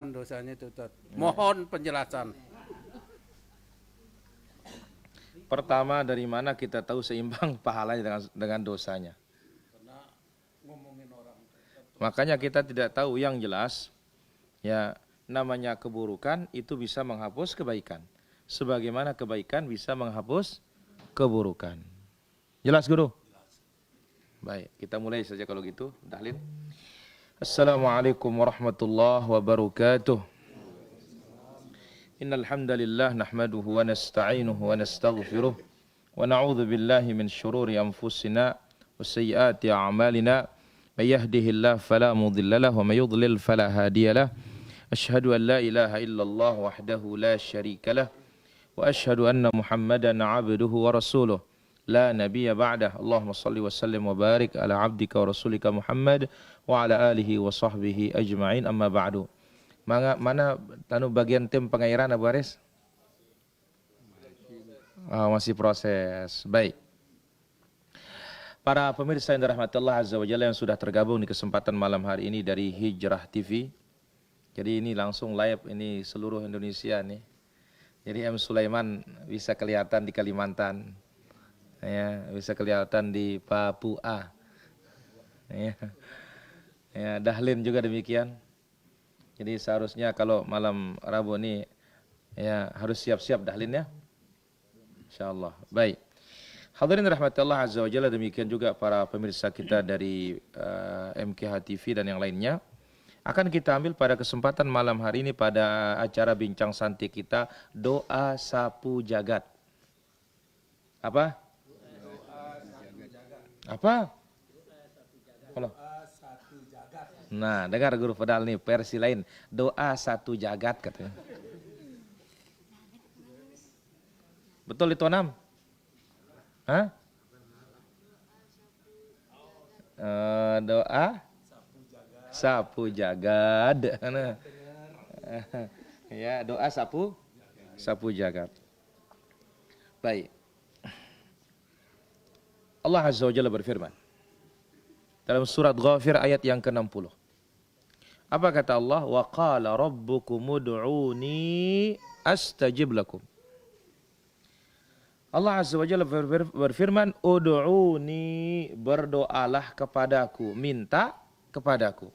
kapan dosanya itu, Ustaz? Mohon penjelasan. Pertama, dari mana kita tahu seimbang pahalanya dengan dosanya? Makanya kita tidak tahu. Yang jelas, ya, namanya keburukan itu bisa menghapus kebaikan, sebagaimana kebaikan bisa menghapus keburukan. Jelas, Guru? Baik, kita mulai saja kalau gitu. Dahlin. Assalamualaikum warahmatullahi wabarakatuh. Innal hamdalillah nahmaduhu wa nasta'inuhu wa nastaghfiruh wa na'udzu billahi min shururi anfusina wa sayyiati a'malina. May yahdihillahu fala mudilla lahu wa may yudlil fala hadiya lahu. Asyhadu an la ilaha illallah wahdahu la syarika lah wa asyhadu anna Muhammadan 'abduhu wa rasuluh. La nabiyya ba'dah. Allahumma salli wa sallim wa barik ala 'abdika wa rasulika Muhammad wa ala alihi wa sahbihi ajma'in. Amma ba'du. Mana bagian tim pengairan Abu Haris? Masih proses. Baik. Para pemirsa yang dirahmati Allah Azza wa Jalla yang sudah tergabung di kesempatan malam hari ini dari Hijrah TV. Jadi ini langsung live ini seluruh Indonesia nih. Jadi M. Sulaiman bisa kelihatan di Kalimantan. Ya, bisa kelihatan di Papua. Ya. Ya, Dahlin juga demikian. Jadi seharusnya kalau malam Rabu ini ya harus siap-siap Dahlin ya. Insyaallah. Baik. Hadirin rahmatullah azza wa jalla, demikian juga para pemirsa kita dari MKH TV dan yang lainnya. Akan kita ambil pada kesempatan malam hari ini pada acara bincang santai kita doa sapu jagat. Apa? Apa? Halo. Nah, dengar Guru Fadal nih versi lain, doa satu jagat katanya. Betul itu, Nam? Hah? Doa sapu jagat. Nah. Ya, doa sapu jagat. Baik. Allah Azza wa Jalla berfirman dalam surat Ghafir ayat yang ke-60. Apa kata Allah? Wa qala rabbukum ud'uni astajib lakum. Allah Azza wa Jalla berfirman, ud'uni, berdoalah kepadaku, minta kepadaku.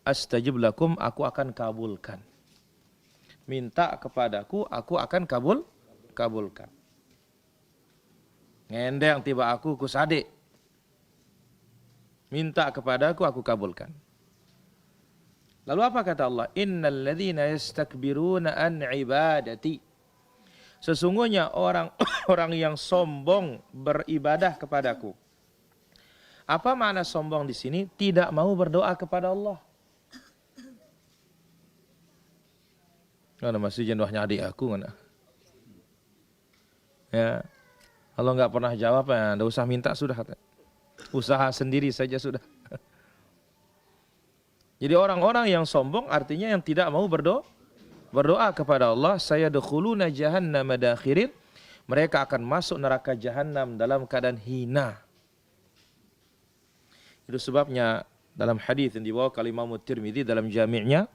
Astajib lakum, aku akan kabulkan. Minta kepadaku, aku akan kabulkan. Ngendeng tiba aku kusade. Minta kepadaku, aku kabulkan. Lalu apa kata Allah? Innal ladzina yastakbiruna an ibadati. Sesungguhnya orang-orang yang sombong beribadah kepadaku. Apa makna sombong di sini? Tidak mau berdoa kepada Allah. Mana masih jendohnya adik aku mana? Ya. Kalau nggak pernah jawab ya, enggak usah minta sudah. Usaha sendiri saja sudah. Jadi orang-orang yang sombong artinya yang tidak mau berdoa kepada Allah, sayadkhuluna jahannama dakhirin. Mereka akan masuk neraka jahanam dalam keadaan hina. Itu sebabnya dalam hadis yang dibawa oleh Imam Tirmidzi dalam jami'nya,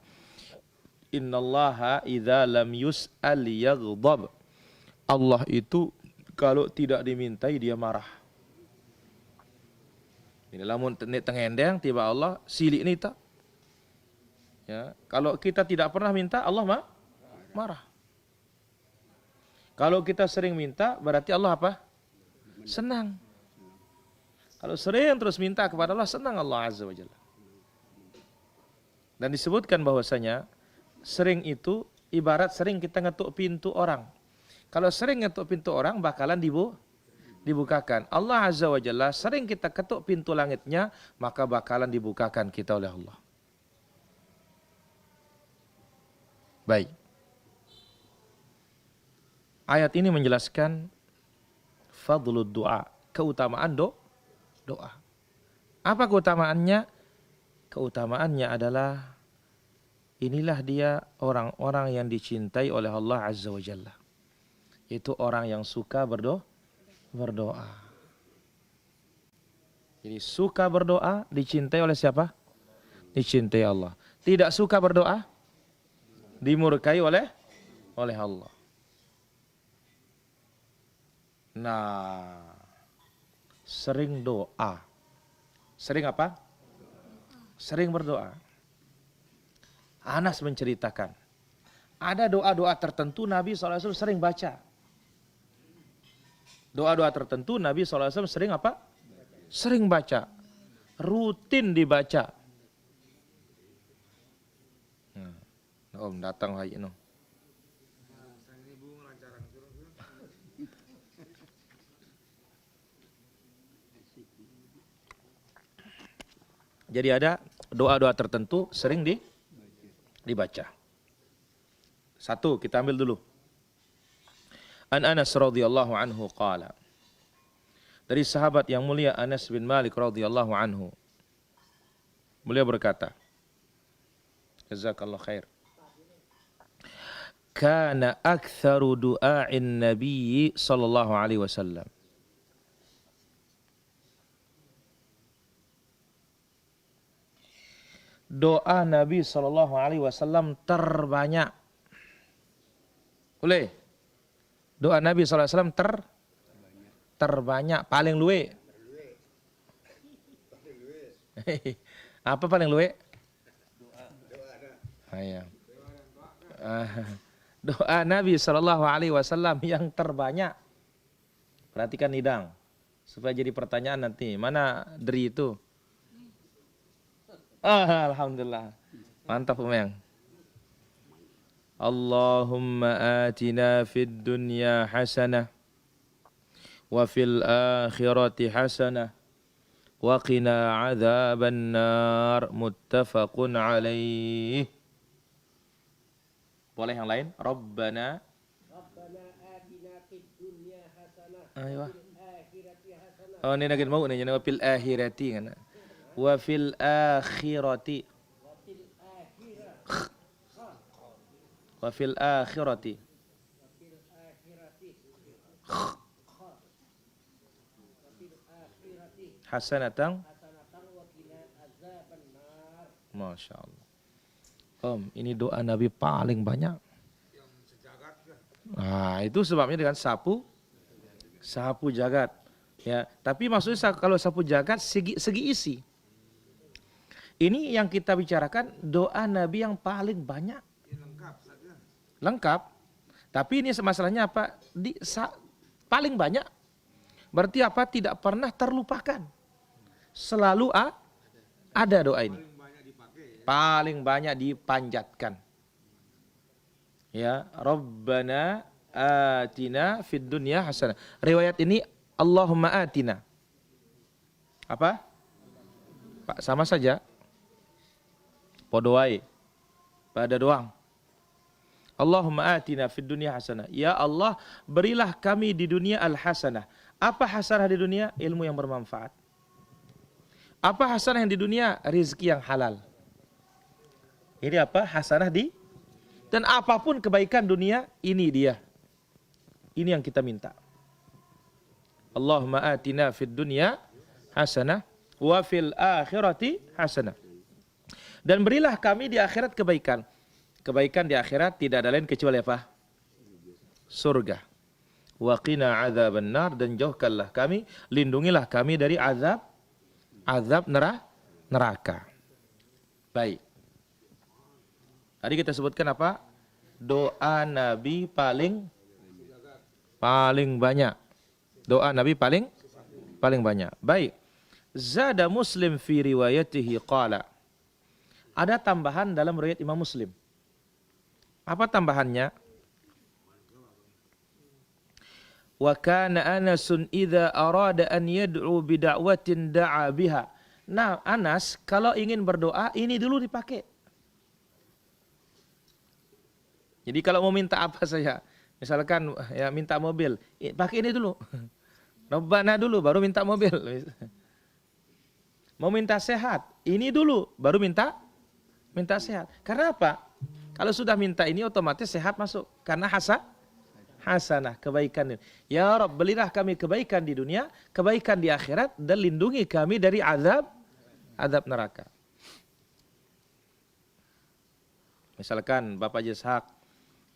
innallaha idza lam yus'al yaghdab. Allah itu kalau tidak dimintai dia marah. Ini lamun tengendeng tiba Allah silik ni tak. Ya, kalau kita tidak pernah minta Allah marah. Kalau kita sering minta berarti Allah apa? Senang. Kalau sering terus minta kepada Allah, senang Allah Azza wa Jalla. Dan disebutkan bahwasanya sering itu ibarat sering kita ngetuk pintu orang. Kalau sering ngetuk pintu orang bakalan dibukakan. Allah Azza wa Jalla sering kita ketuk pintu langitnya, maka bakalan dibukakan kita oleh Allah. Baik. Ayat ini menjelaskan fadlud doa, keutamaan doa. Apa keutamaannya? Keutamaannya adalah inilah dia orang-orang yang dicintai oleh Allah Azza wa Jalla. Itu orang yang suka berdoa. Jadi suka berdoa dicintai oleh siapa? Dicintai Allah. Tidak suka berdoa? Dimurkai oleh Allah. Nah, sering doa. Sering apa? Sering berdoa. Anas menceritakan, ada doa-doa tertentu Nabi SAW sering baca. Doa-doa tertentu Nabi SAW sering apa? Sering baca. Rutin dibaca. Om datang lagi no. Jadi ada doa-doa tertentu sering dibaca. Satu, kita ambil dulu. An Anas radhiyallahu anhu qala. Dari sahabat yang mulia Anas bin Malik radhiyallahu anhu. Beliau berkata, jazakallahu khair. Kana aktsaru du'a'in Nabi sallallahu alaihi wasallam. Doa Nabi sallallahu alaihi wasallam terbanyak. Boleh? Doa Nabi sallallahu alaihi wasallam terbanyak, paling luwe. Apa paling luwe? Doa Nabi sallallahu alaihi wasallam yang terbanyak. Perhatikan hidang supaya jadi pertanyaan nanti. Mana dri itu? Alhamdulillah. Mantap Umeng. Allahumma atina fid dunya hasanah wa fil akhirati hasanah wa qina adzaban nar. Muttafaqun alaih. Boleh yang lain? Rabbana atina fid dunya hasanah wa fil akhirati hasanah. Oh, ini lagi mau nih, wa fil akhirati kan. Wa fil akhirati. Wa fil akhirati. Hasanatan. Masya Allah. Om, ini doa Nabi paling banyak. Nah, itu sebabnya dengan sapu jagat. Ya, tapi maksudnya kalau sapu jagat segi isi. Ini yang kita bicarakan doa Nabi yang paling banyak. Lengkap. Tapi ini masalahnya apa? Paling banyak. Berarti apa? Tidak pernah terlupakan. Selalu ada doa ini. Paling banyak dipanjatkan. Ya, Rabbana atina fid dunya hasanah. Riwayat ini Allahumma atina. Apa? Pak, sama saja. Podoai. Pada doang. Allahumma atina fid dunya hasanah. Ya Allah, berilah kami di dunia al-hasanah. Apa hasanah di dunia? Ilmu yang bermanfaat. Apa hasanah yang di dunia? Rizki yang halal. Ini apa? Hasanah dan apapun kebaikan dunia, ini dia. Ini yang kita minta. Allahumma atina fid dunya hasanah wa fil akhirati hasanah. Dan berilah kami di akhirat kebaikan. Kebaikan di akhirat tidak ada lain kecuali apa? Surga. Wa qina adzaban nar, dan jauhkanlah kami, lindungilah kami dari azab neraka. Baik. Tadi kita sebutkan apa? Doa Nabi paling banyak. Doa Nabi paling banyak. Baik. Zada Muslim fi riwayatihi qala. Ada tambahan dalam riwayat Imam Muslim. Apa tambahannya? Wa kana Anasun idza arada an yad'u bi da'watin da'a biha. Nah, Anas kalau ingin berdoa ini dulu dipakai. Jadi kalau mau minta apa saja, misalkan ya minta mobil, pakai ini dulu. Rabbana dulu baru minta mobil. Mau minta sehat, ini dulu baru minta sehat. Karena apa? Kalau sudah minta ini otomatis sehat masuk. Karena hasanah, kebaikan. Ya Rabb, berilah kami kebaikan di dunia, kebaikan di akhirat, dan lindungi kami dari azab neraka. Misalkan Bapak Ishak,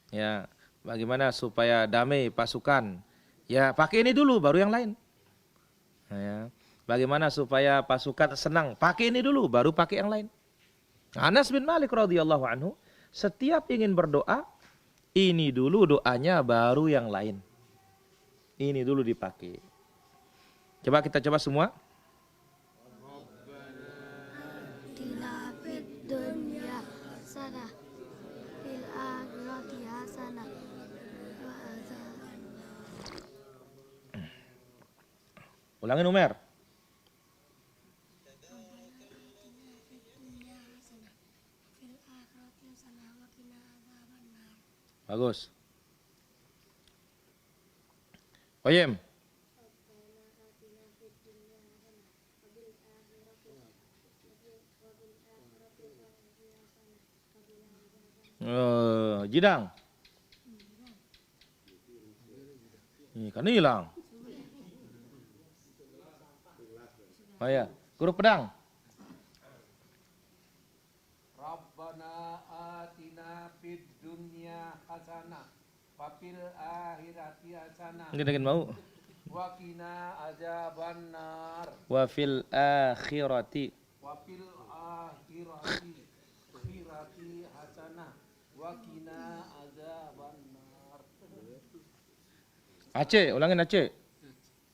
ya, bagaimana supaya damai pasukan? Ya, pakai ini dulu baru yang lain. Ya. Bagaimana supaya pasukan senang? Pakai ini dulu baru pakai yang lain. Anas bin Malik radhiyallahu anhu setiap ingin berdoa, ini dulu doanya baru yang lain. Ini dulu dipakai. Coba kita coba semua. Atina fid dunya hasanah fil akhirati hasanah wa adzab. Ulangin Umar. Bagus. Oyem. Jidang. Ini kan hilang. Oh ya, huruf pedang. Rabbana atina fid dunya hasanah wa fil akhirati hasanah Mungkin mau. wa qina adzabannar Wa fil akhirati. wa fil akhirati hasanah wa qina adzabannar. Aceh, ulangin Aceh.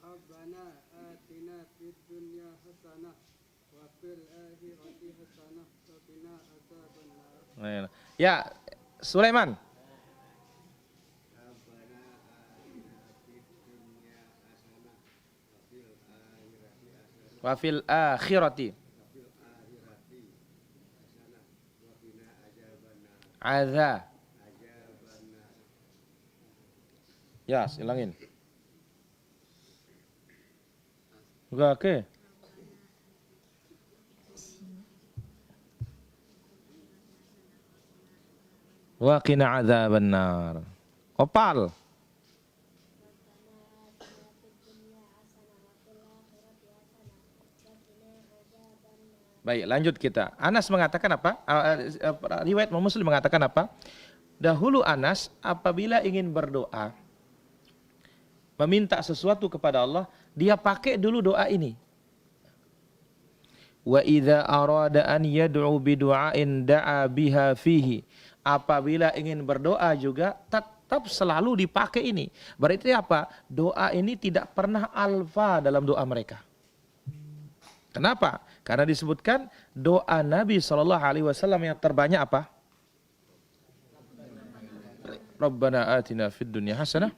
Rabbana atina fid dunya hasanah wa fil akhirati hasanah wa qina adzabannar. Ya, Sulaiman. Wa fil akhirati. Adza. Ya, silangin. Enggak ke? Wa qina adzabannar. Opal. Baik, lanjut kita. Anas mengatakan apa? Riwayat Muslim mengatakan apa? Dahulu Anas apabila ingin berdoa, meminta sesuatu kepada Allah, dia pakai dulu doa ini. Wa idza arada an yad'u bi du'ain da'a biha fihi. Apabila ingin berdoa juga tetap selalu dipakai ini. Berarti apa? Doa ini tidak pernah alfa dalam doa mereka. Kenapa? Karena disebutkan doa Nabi SAW yang terbanyak apa? Rabbana atina fid dunya hasanah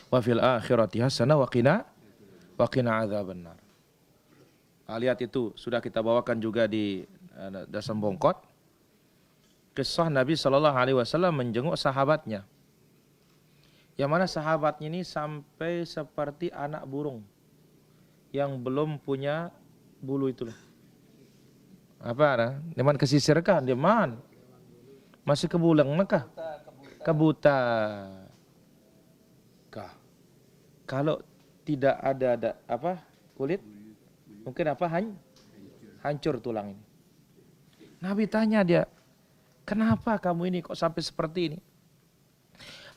wa fil akhirati hasanah wa qina adzabannar. Lihat itu sudah kita bawakan juga di Dasam Bongkot. Kisah Nabi SAW menjenguk sahabatnya. Yang mana sahabatnya ini sampai seperti anak burung yang belum punya bulu itu loh. Apa? Deman kesisir kah? Deman. Masih kebulang kah? Kebuta. Kah? Kalau tidak ada apa? Kulit mungkin apa? Hancur tulang ini. Nabi tanya dia, "Kenapa kamu ini kok sampai seperti ini?"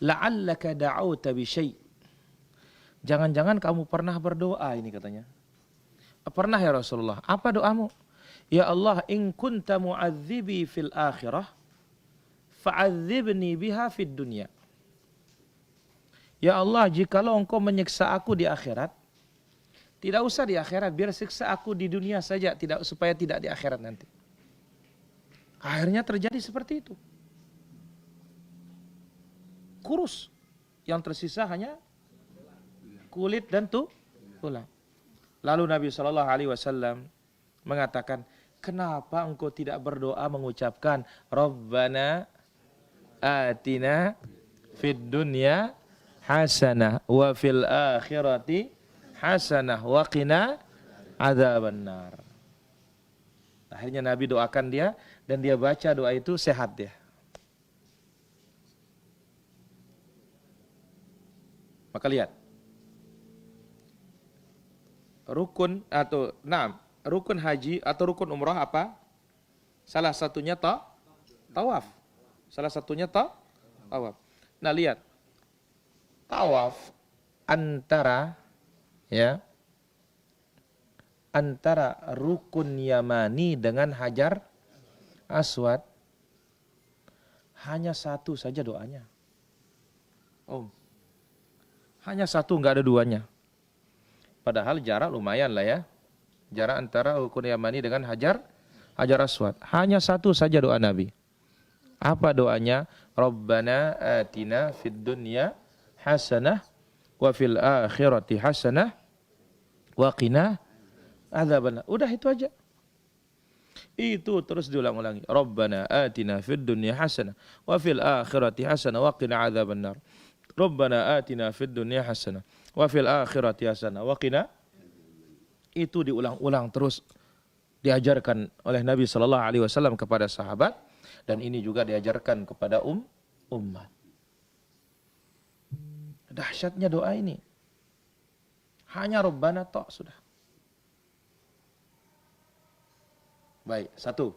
La'allaka da'auta bi syai'. Jangan-jangan kamu pernah berdoa ini katanya. Pernah ya Rasulullah. Apa doamu? Ya Allah, in kunta mu'adzibi fil akhirah, fa'adzibni biha fid dunya. Ya Allah, jikalau engkau menyiksa aku di akhirat, tidak usah di akhirat, biar siksa aku di dunia saja, supaya tidak di akhirat nanti. Akhirnya terjadi seperti itu. Kurus. Yang tersisa hanya kulit dan tulang. Lalu Nabi SAW mengatakan, kenapa engkau tidak berdoa mengucapkan Rabbana atina fid dunya hasanah wa fil akhirati hasanah wa qina adzabannar. Akhirnya Nabi doakan dia dan dia baca doa itu, sehat dia. Maka lihat. Rukun rukun haji atau rukun umrah apa? Salah satunya Tawaf. Salah satunya tawaf. Nah, lihat. Tawaf antara rukun Yamani dengan Hajar Aswad hanya satu saja doanya. Hanya satu, nggak ada duanya. Padahal jarak lumayan lah ya. Jarak antara rukun Yamani dengan Hajar Aswad. Hanya satu saja doa Nabi. Apa doanya? Rabbana atina fid dunya hasanah wa fil akhirati hasanah wa qina adzabannar. Udah itu aja. Itu terus diulang-ulangi. Rabbana atina fid dunya hasanah wa fil akhirati hasanah wa qina adzabannar. Rabbana atina fid dunya hasanah wa fil akhirati hasanah wa qina. Itu diulang-ulang terus diajarkan oleh Nabi sallallahu alaihi wasallam kepada sahabat, dan ini juga diajarkan kepada umat. Dahsyatnya doa ini. Hanya Rabbana tok sudah. Baik, satu.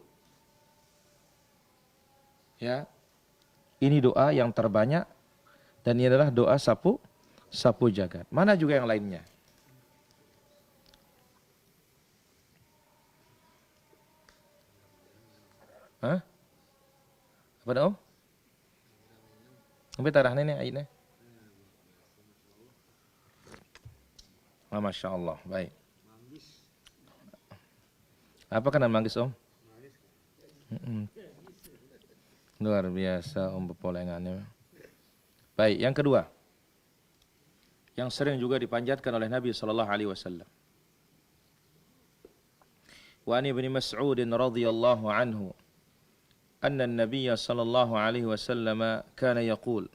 Ya. Ini doa yang terbanyak dan ini adalah doa sapu jagat. Mana juga yang lainnya? Hah? Apa dah? Sampai tarah ni ayatnya. Masya Allah, baik. Apa kan manggis Om? Luar biasa Om pepolengannya. Baik, yang kedua, yang sering juga dipanjatkan oleh Nabi sallallahu alaihi wasallam. Wa an Ibnu Mas'ud radhiyallahu anhu anna an-nabiy sallallahu alaihi wasallam kana yaqul.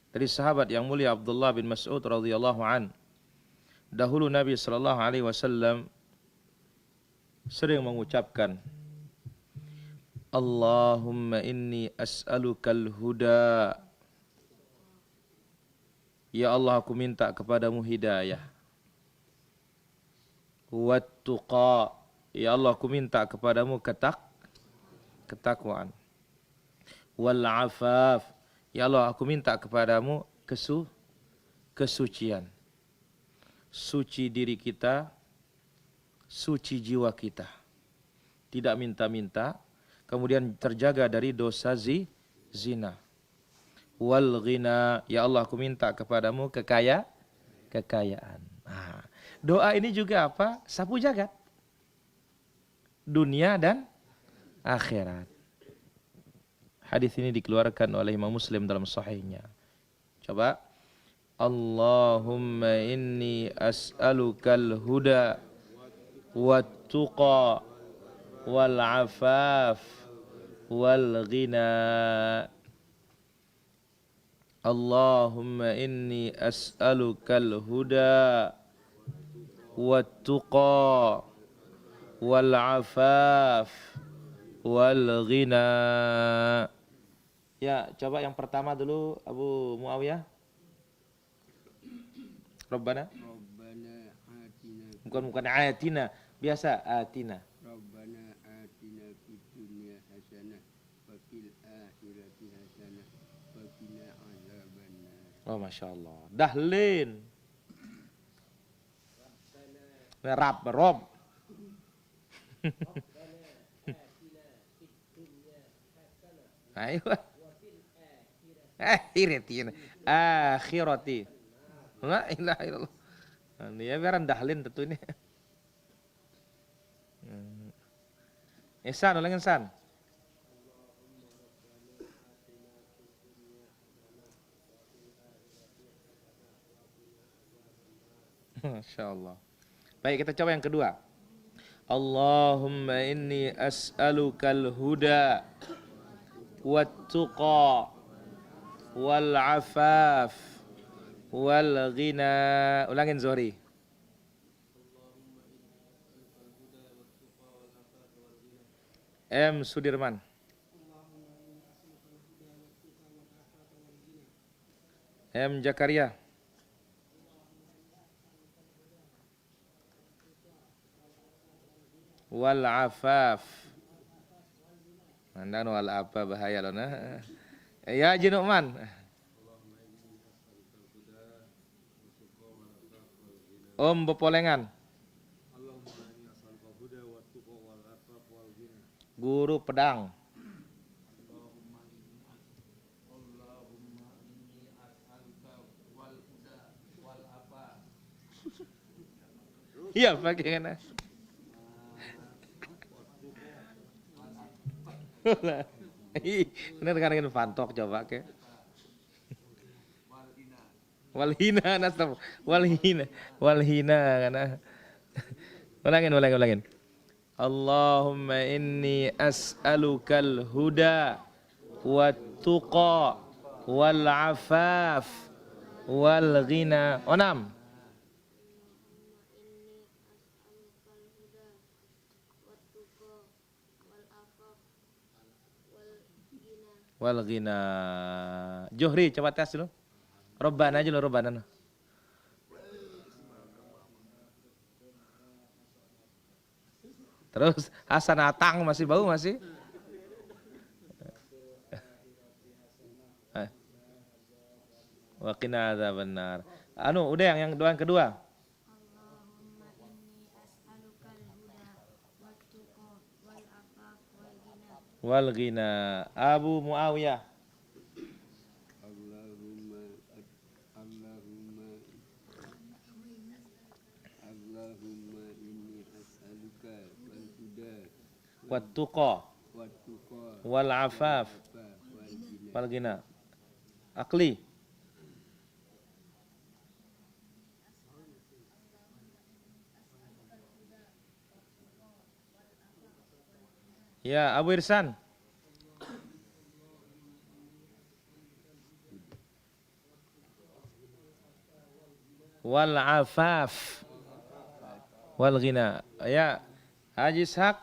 Dari sahabat yang mulia Abdullah bin Mas'ud radhiyallahu an, dahulu Nabi sallallahu alaihi wasallam sering mengucapkan, Allahumma inni as'alukal huda. Ya Allah, aku minta kepadamu hidayah. Wattuqa. Ya Allah, aku minta kepadamu ketakwaan. Wal afaf. Ya Allah, aku minta kepadamu kesucian. Suci diri kita, suci jiwa kita. Tidak minta-minta, kemudian terjaga dari dosa zina. Wal ghina, ya Allah aku minta kepadamu kekayaan. Nah, doa ini juga apa? Sapu jagat. Dunia dan akhirat. Hadis ini dikeluarkan oleh Imam Muslim dalam sahihnya. Coba. Allahumma inni as'alukal huda wattuqa wal afaf wal ghina. Allahumma inni as'alukal huda wattuqa wal afaf wal ghina. Ya, coba yang pertama dulu Abu Muawiyah. Rabbana atina. Bukan atina, biasa atina. Rabbana atina fid dunya hasanah wa fil akhirati hasanah wa qina adzabannar. Oh, Masya Allah. Dahlin. Rob. Ayo. Akhirati. La ilaha illallah. Ini ya biaran dahlin tentu ini. Ihsan, ulang ihsan. Masya Allah. Baik, kita coba yang kedua. Allahumma inni as'alukal huda wattuqa wal afaf wal ghina. Ulangin Zohri. M. Sudirman. M. Jakaria. Wal afaf Mandan wal apa bahaya loh nah. Ya Haji Nu'man. Om Bepolengan. Guru pedang. Allahumma inni as'aluka wal huda wal afaf. Iya pakai kan. Bener kan ingin fantok coba ke. Walhina nasab walhina kana. Ulangin. Allahumma inni as'alukal huda wat tuqa wal afaf wal ghina. Onam. Wal ghina. Johri coba tes dulu. Robbana aja lo robbana. Terus Hasan Atang masih bau masih. Waqina adzabannar. Anu udah yang doa yang kedua. Allahumma inni as'alukal huda wat tuqa wal afaf wal ghina. Wal ghina. Abu Muawiyah. Allahumma inni as'aluka wal huda Wat tuqa wat tuqa wal afaf wal ghina. Akli. Ya, Abu Irsan. Wal afaf wal ghina. Ya, Haji Ishaq.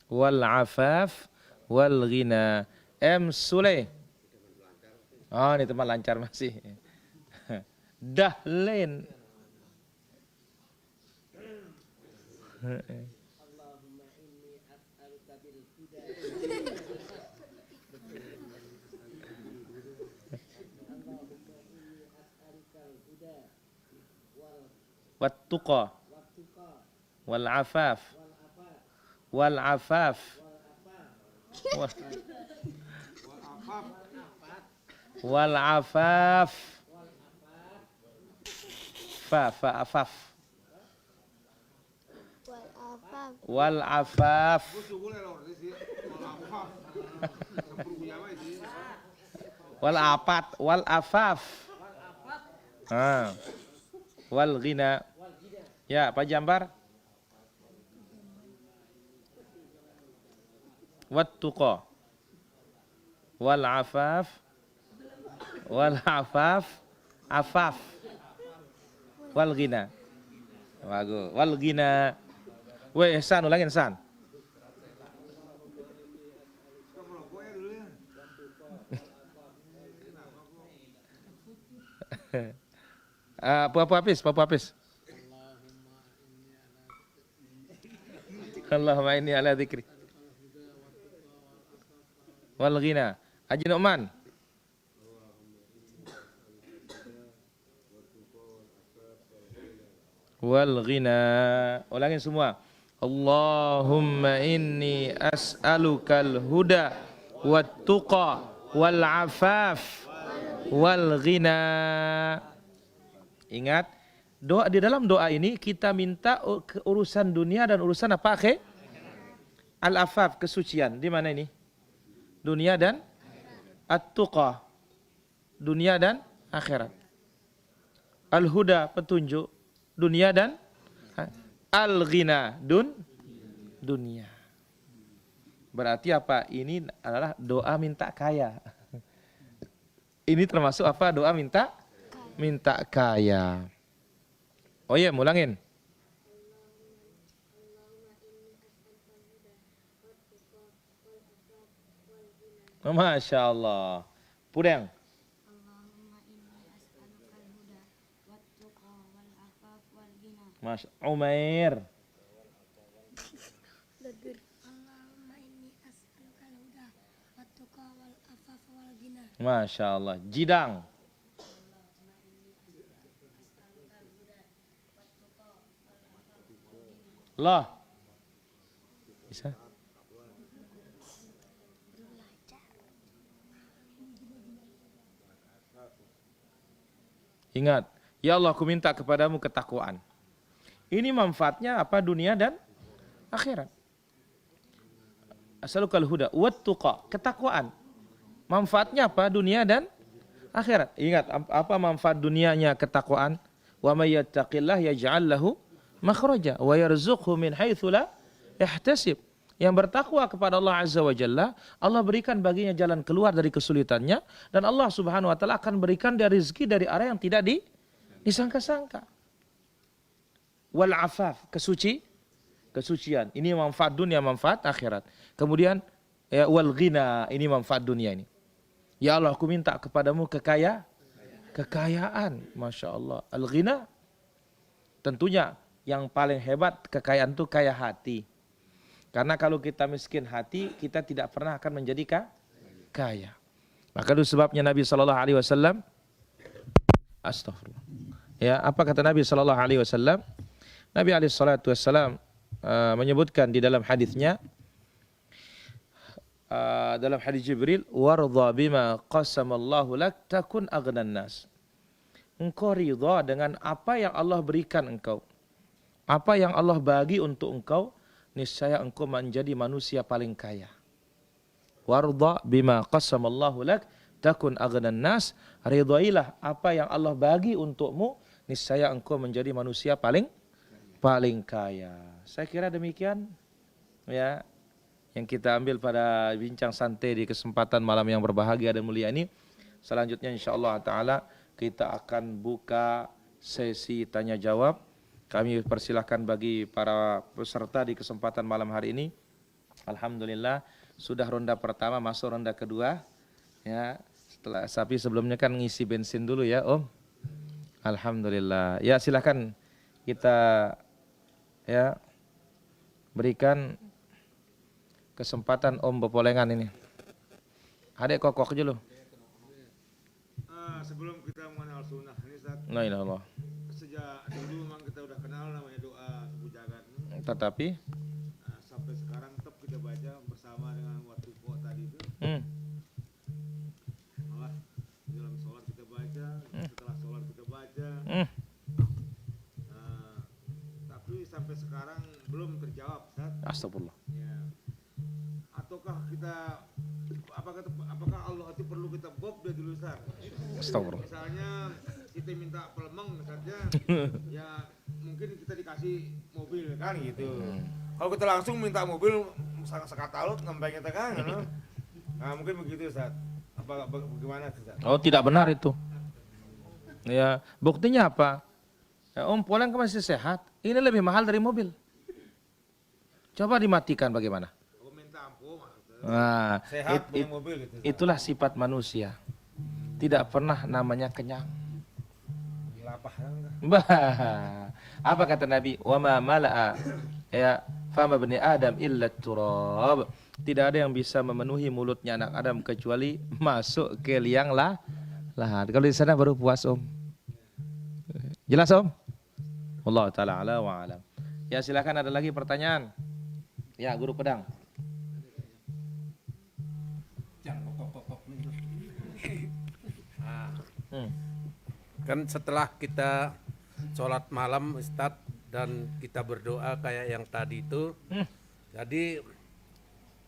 Wal afaf wal ghina. M Sule. Oh, ini teman lancar masih. Dahlin. Wat tuqa wal afaf wal afaf wal afaf fa afaf wal afaf wal apat wal afaf wal ghina. Ya, Pak Jambar. Wat tuqa wal afaf afaf wal ghina. Bagus. Wal ghina. Weh, San ulangin San. Papu Hafiz. Allahumma inni ala dzikri wal ghina. Haji Nu'man. Wal ghina. Ulangin semua. Allahumma inni as'alukal huda wat tuqa wal afaf wal ghina. Ingat, doa di dalam doa ini kita minta urusan dunia dan urusan apa? Al-afaf, kesucian. Di mana ini? Dunia dan at-tuqa. Dunia dan akhirat. Al-huda, petunjuk. Dunia dan al-ghina, dunia. Berarti apa? Ini adalah doa minta kaya. Ini termasuk apa? Doa minta kaya. Oh iya, mulangin. Oh, Masya Allah. Pudeng. Allahumma inni as'alukal huda wat tuqa wal afaf wal ghina. Mas Umair. Allahumma inni as'alukal huda wat-tuqa wal afafa wal ghina. Masya Allah. Jidang. Lah. Bisa? Ingat, ya Allah, aku minta kepadamu ketakwaan. Ini manfaatnya apa? Dunia dan akhirat. As'alukal huda wat-tuqa, ketakwaan. Manfaatnya apa? Dunia dan akhirat. Ingat, apa manfaat dunianya ketakwaan? Wa may yattaqillah yaj'al lahu makhraja wa yarzuqhu min haitsu la yahtasib. Yang bertakwa kepada Allah Azza wa Jalla, Allah berikan baginya jalan keluar dari kesulitannya, dan Allah Subhanahu wa taala akan berikan dia rezeki dari arah yang tidak disangka-sangka. Wal afaf, kesucian. Ini manfaat dunia, manfaat akhirat. Kemudian ya, wal ghina, ini manfaat dunia ini. Ya Allah, aku minta kepadamu kekayaan. Masya Allah. Al ghina, tentunya yang paling hebat kekayaan itu kaya hati. Karena kalau kita miskin hati, kita tidak pernah akan menjadi kaya. Maka itu sebabnya Nabi SAW, astagfirullah. Ya, apa kata Nabi SAW? Nabi SAW menyebutkan di dalam hadisnya, dalam hadis Jibril, warda bima qasamallahu lak takun aghnan nas. Engkau ridha dengan apa yang Allah berikan engkau. Apa yang Allah bagi untuk engkau, niscaya engkau menjadi manusia paling kaya. Warda bima qasamallahu lak takun aghnan nas. Ridhailah apa yang Allah bagi untukmu, niscaya engkau menjadi manusia paling kaya. Saya kira demikian ya yang kita ambil pada bincang santai di kesempatan malam yang berbahagia dan mulia ini. Selanjutnya insyaallah taala kita akan buka sesi tanya jawab. Kami persilahkan bagi para peserta di kesempatan malam hari ini. Alhamdulillah sudah ronda pertama, masuk ronda kedua. Ya, tapi sebelumnya kan ngisi bensin dulu ya, Om. Alhamdulillah. Ya, silakan kita ya berikan kesempatan Om Bepolengan ini. Adek kokok aja lo. Sebelum kita mengenal sunnah ini, Ustaz. La ilaha illallah. Sejak dulu memang kita udah kenal namanya doa subuh jagat. Tetapi Sampai sekarang tetap kita baca bersama dengan waktu kok tadi itu. Malah dalam sholat kita baca, setelah sholat kita baca. Tapi sampai sekarang belum terjawab, Ustaz. Astagfirullah. Ya. Ataukah kita apakah Allah itu perlu kita bob dia dulu, Ustaz? Astagfirullah. Misalnya kita minta pelemeng saja, ya mungkin kita dikasih mobil kan gitu. Kalau kita langsung minta mobil sekatalut ngembang kita kan, nah mungkin begitu, Ustaz. Bagaimana, Ustaz? Oh, tidak benar itu. Ya, buktinya apa? Ya, Om Poleng masih sehat. Ini lebih mahal dari mobil. Coba dimatikan bagaimana? Aku minta ampun, maksudnya. Nah, Sehat punya mobil gitu, Ustaz. itulah sifat manusia. Tidak pernah namanya kenyang. Lapah kan? Bah. Apa kata Nabi? Wa ma mala'a ya fama bani Adam illa turab. Tidak ada yang bisa memenuhi mulutnya anak Adam kecuali masuk ke liang lahat. Kalau di sana baru puas, Om. Jelas, Om? Allah taala ala wa alam. Ya, silakan, ada lagi pertanyaan. Ya, Guru Pedang. Kan setelah kita sholat malam, Ustadz, dan kita berdoa kayak yang tadi itu, jadi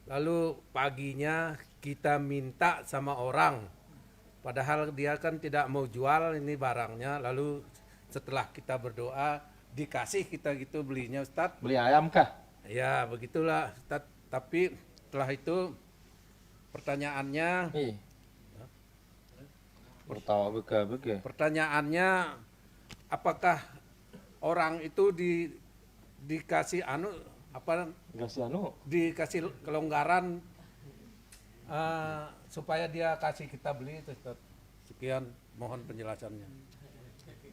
lalu paginya kita minta sama orang, padahal dia kan tidak mau jual ini barangnya, lalu setelah kita berdoa dikasih kita gitu belinya, Ustadz. Beli ayam kah? Ya begitulah, Ustadz. Tapi setelah itu pertanyaannya, pertanyaannya, apakah orang itu dikasih dikasih kelonggaran supaya dia kasih kita beli itu, Ustaz. Sekian, mohon penjelasannya.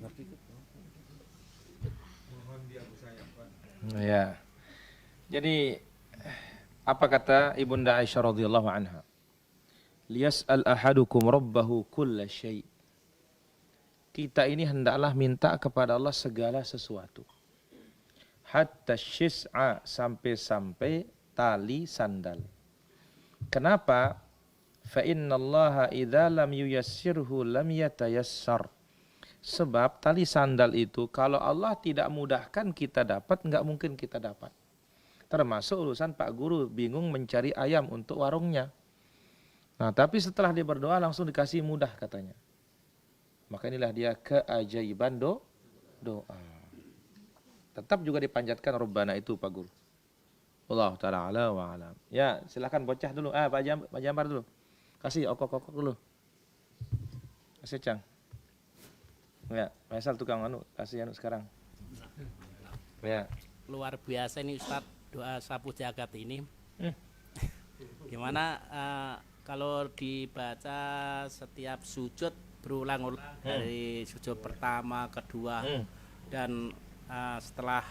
Ngerti itu? Ya. Jadi Apa kata Ibunda Aisyah radhiyallahu anha? Liyas'al ahadukum rabbahu kulla syai'. Kita ini hendaklah minta kepada Allah segala sesuatu. Hatta syis'a, sampai-sampai tali sandal. Kenapa? Fa innallaha idza lam yuyassirhu lam yatayassar. Sebab tali sandal itu kalau Allah tidak mudahkan kita dapat, enggak mungkin kita dapat. Termasuk urusan Pak Guru bingung mencari ayam untuk warungnya. Nah, tapi setelah dia berdoa langsung dikasih mudah katanya. Maka inilah dia keajaiban doa. Tetap juga dipanjatkan Rabbana itu Pak Guru. Allah ta'ala ala wa alam. Ya, silakan bocah dulu. Pak Jambar dulu. Kasih okok-okok dulu. Kasih Cang. Ya, Faisal tukang kasih sekarang. Ya. Luar biasa ini Ustadz, doa sapu jagat ini. Gimana kalau dibaca setiap sujud berulang-ulang dari sujud pertama, kedua, dan setelah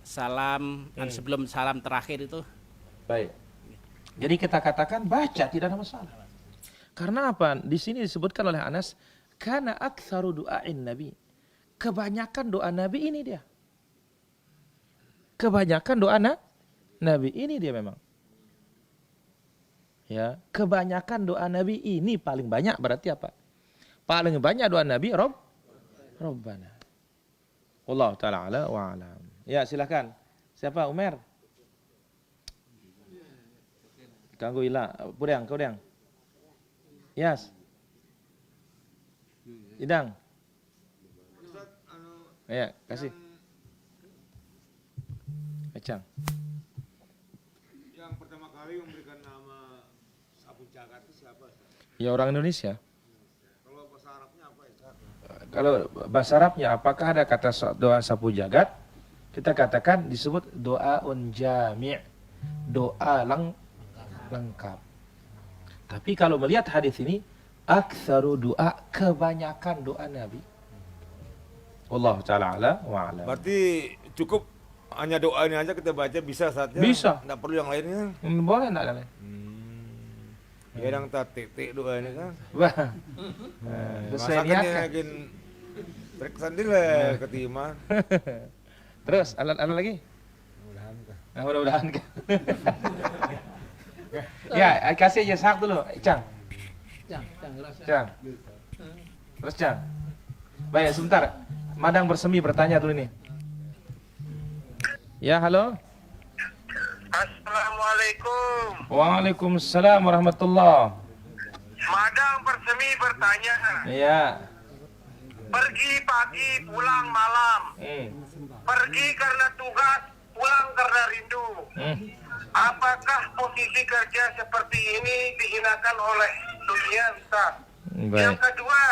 salam, sebelum salam terakhir itu. Baik. Jadi kita katakan baca, tidak ada masalah. Karena apa? Di sini disebutkan oleh Anas, kana aktsaru du'ain Nabi. Kebanyakan doa Nabi ini dia. Kebanyakan doa Nabi ini dia memang. Ya, kebanyakan doa Nabi ini paling banyak berarti apa? Paling banyak doa Nabi Rabbana. Wallahu ta'ala ala wa alam. Ya, silakan. Siapa? Umar? Ganggu Ila. Pudang, kau Dang. Yas. Idang. Ya, kasih. Kacang. Yang pertama kali memberikan nama sapu jagat itu siapa? Ya orang Indonesia. Kalau bahasa Arabnya apa ya? Kalau bahasa Arabnya apakah ada kata doa sapu jagat? Kita katakan disebut doaun jami'. Doa lengkap. Tapi kalau melihat hadis ini, aktsaru doa, kebanyakan doa Nabi. Allah ta'ala ala wa ala. Berarti cukup hanya doa ini aja kita baca bisa saatnya? Bisa. Nggak perlu yang lainnya? Boleh enggak ada lain? Ya yang tak titik doa ini kan. Wah. Sesuai Masakan niat. yakin trik sendiri lah ketima. Terus alat-alat lagi? Mudah-mudahan kan. Ya, kasih aja sak dulu, Cang. Cang. Terus Cang. Baik, sebentar. Madang bersemi bertanya dulu nih. Ya, halo. Assalamualaikum. Waalaikumsalam warahmatullah. Madang bersemi bertanya. Iya. Pergi pagi, pulang malam. Pergi karena tugas, pulang karena rindu. Apakah posisi kerja seperti ini dihinakan oleh dunia, Ustaz? Yang kedua,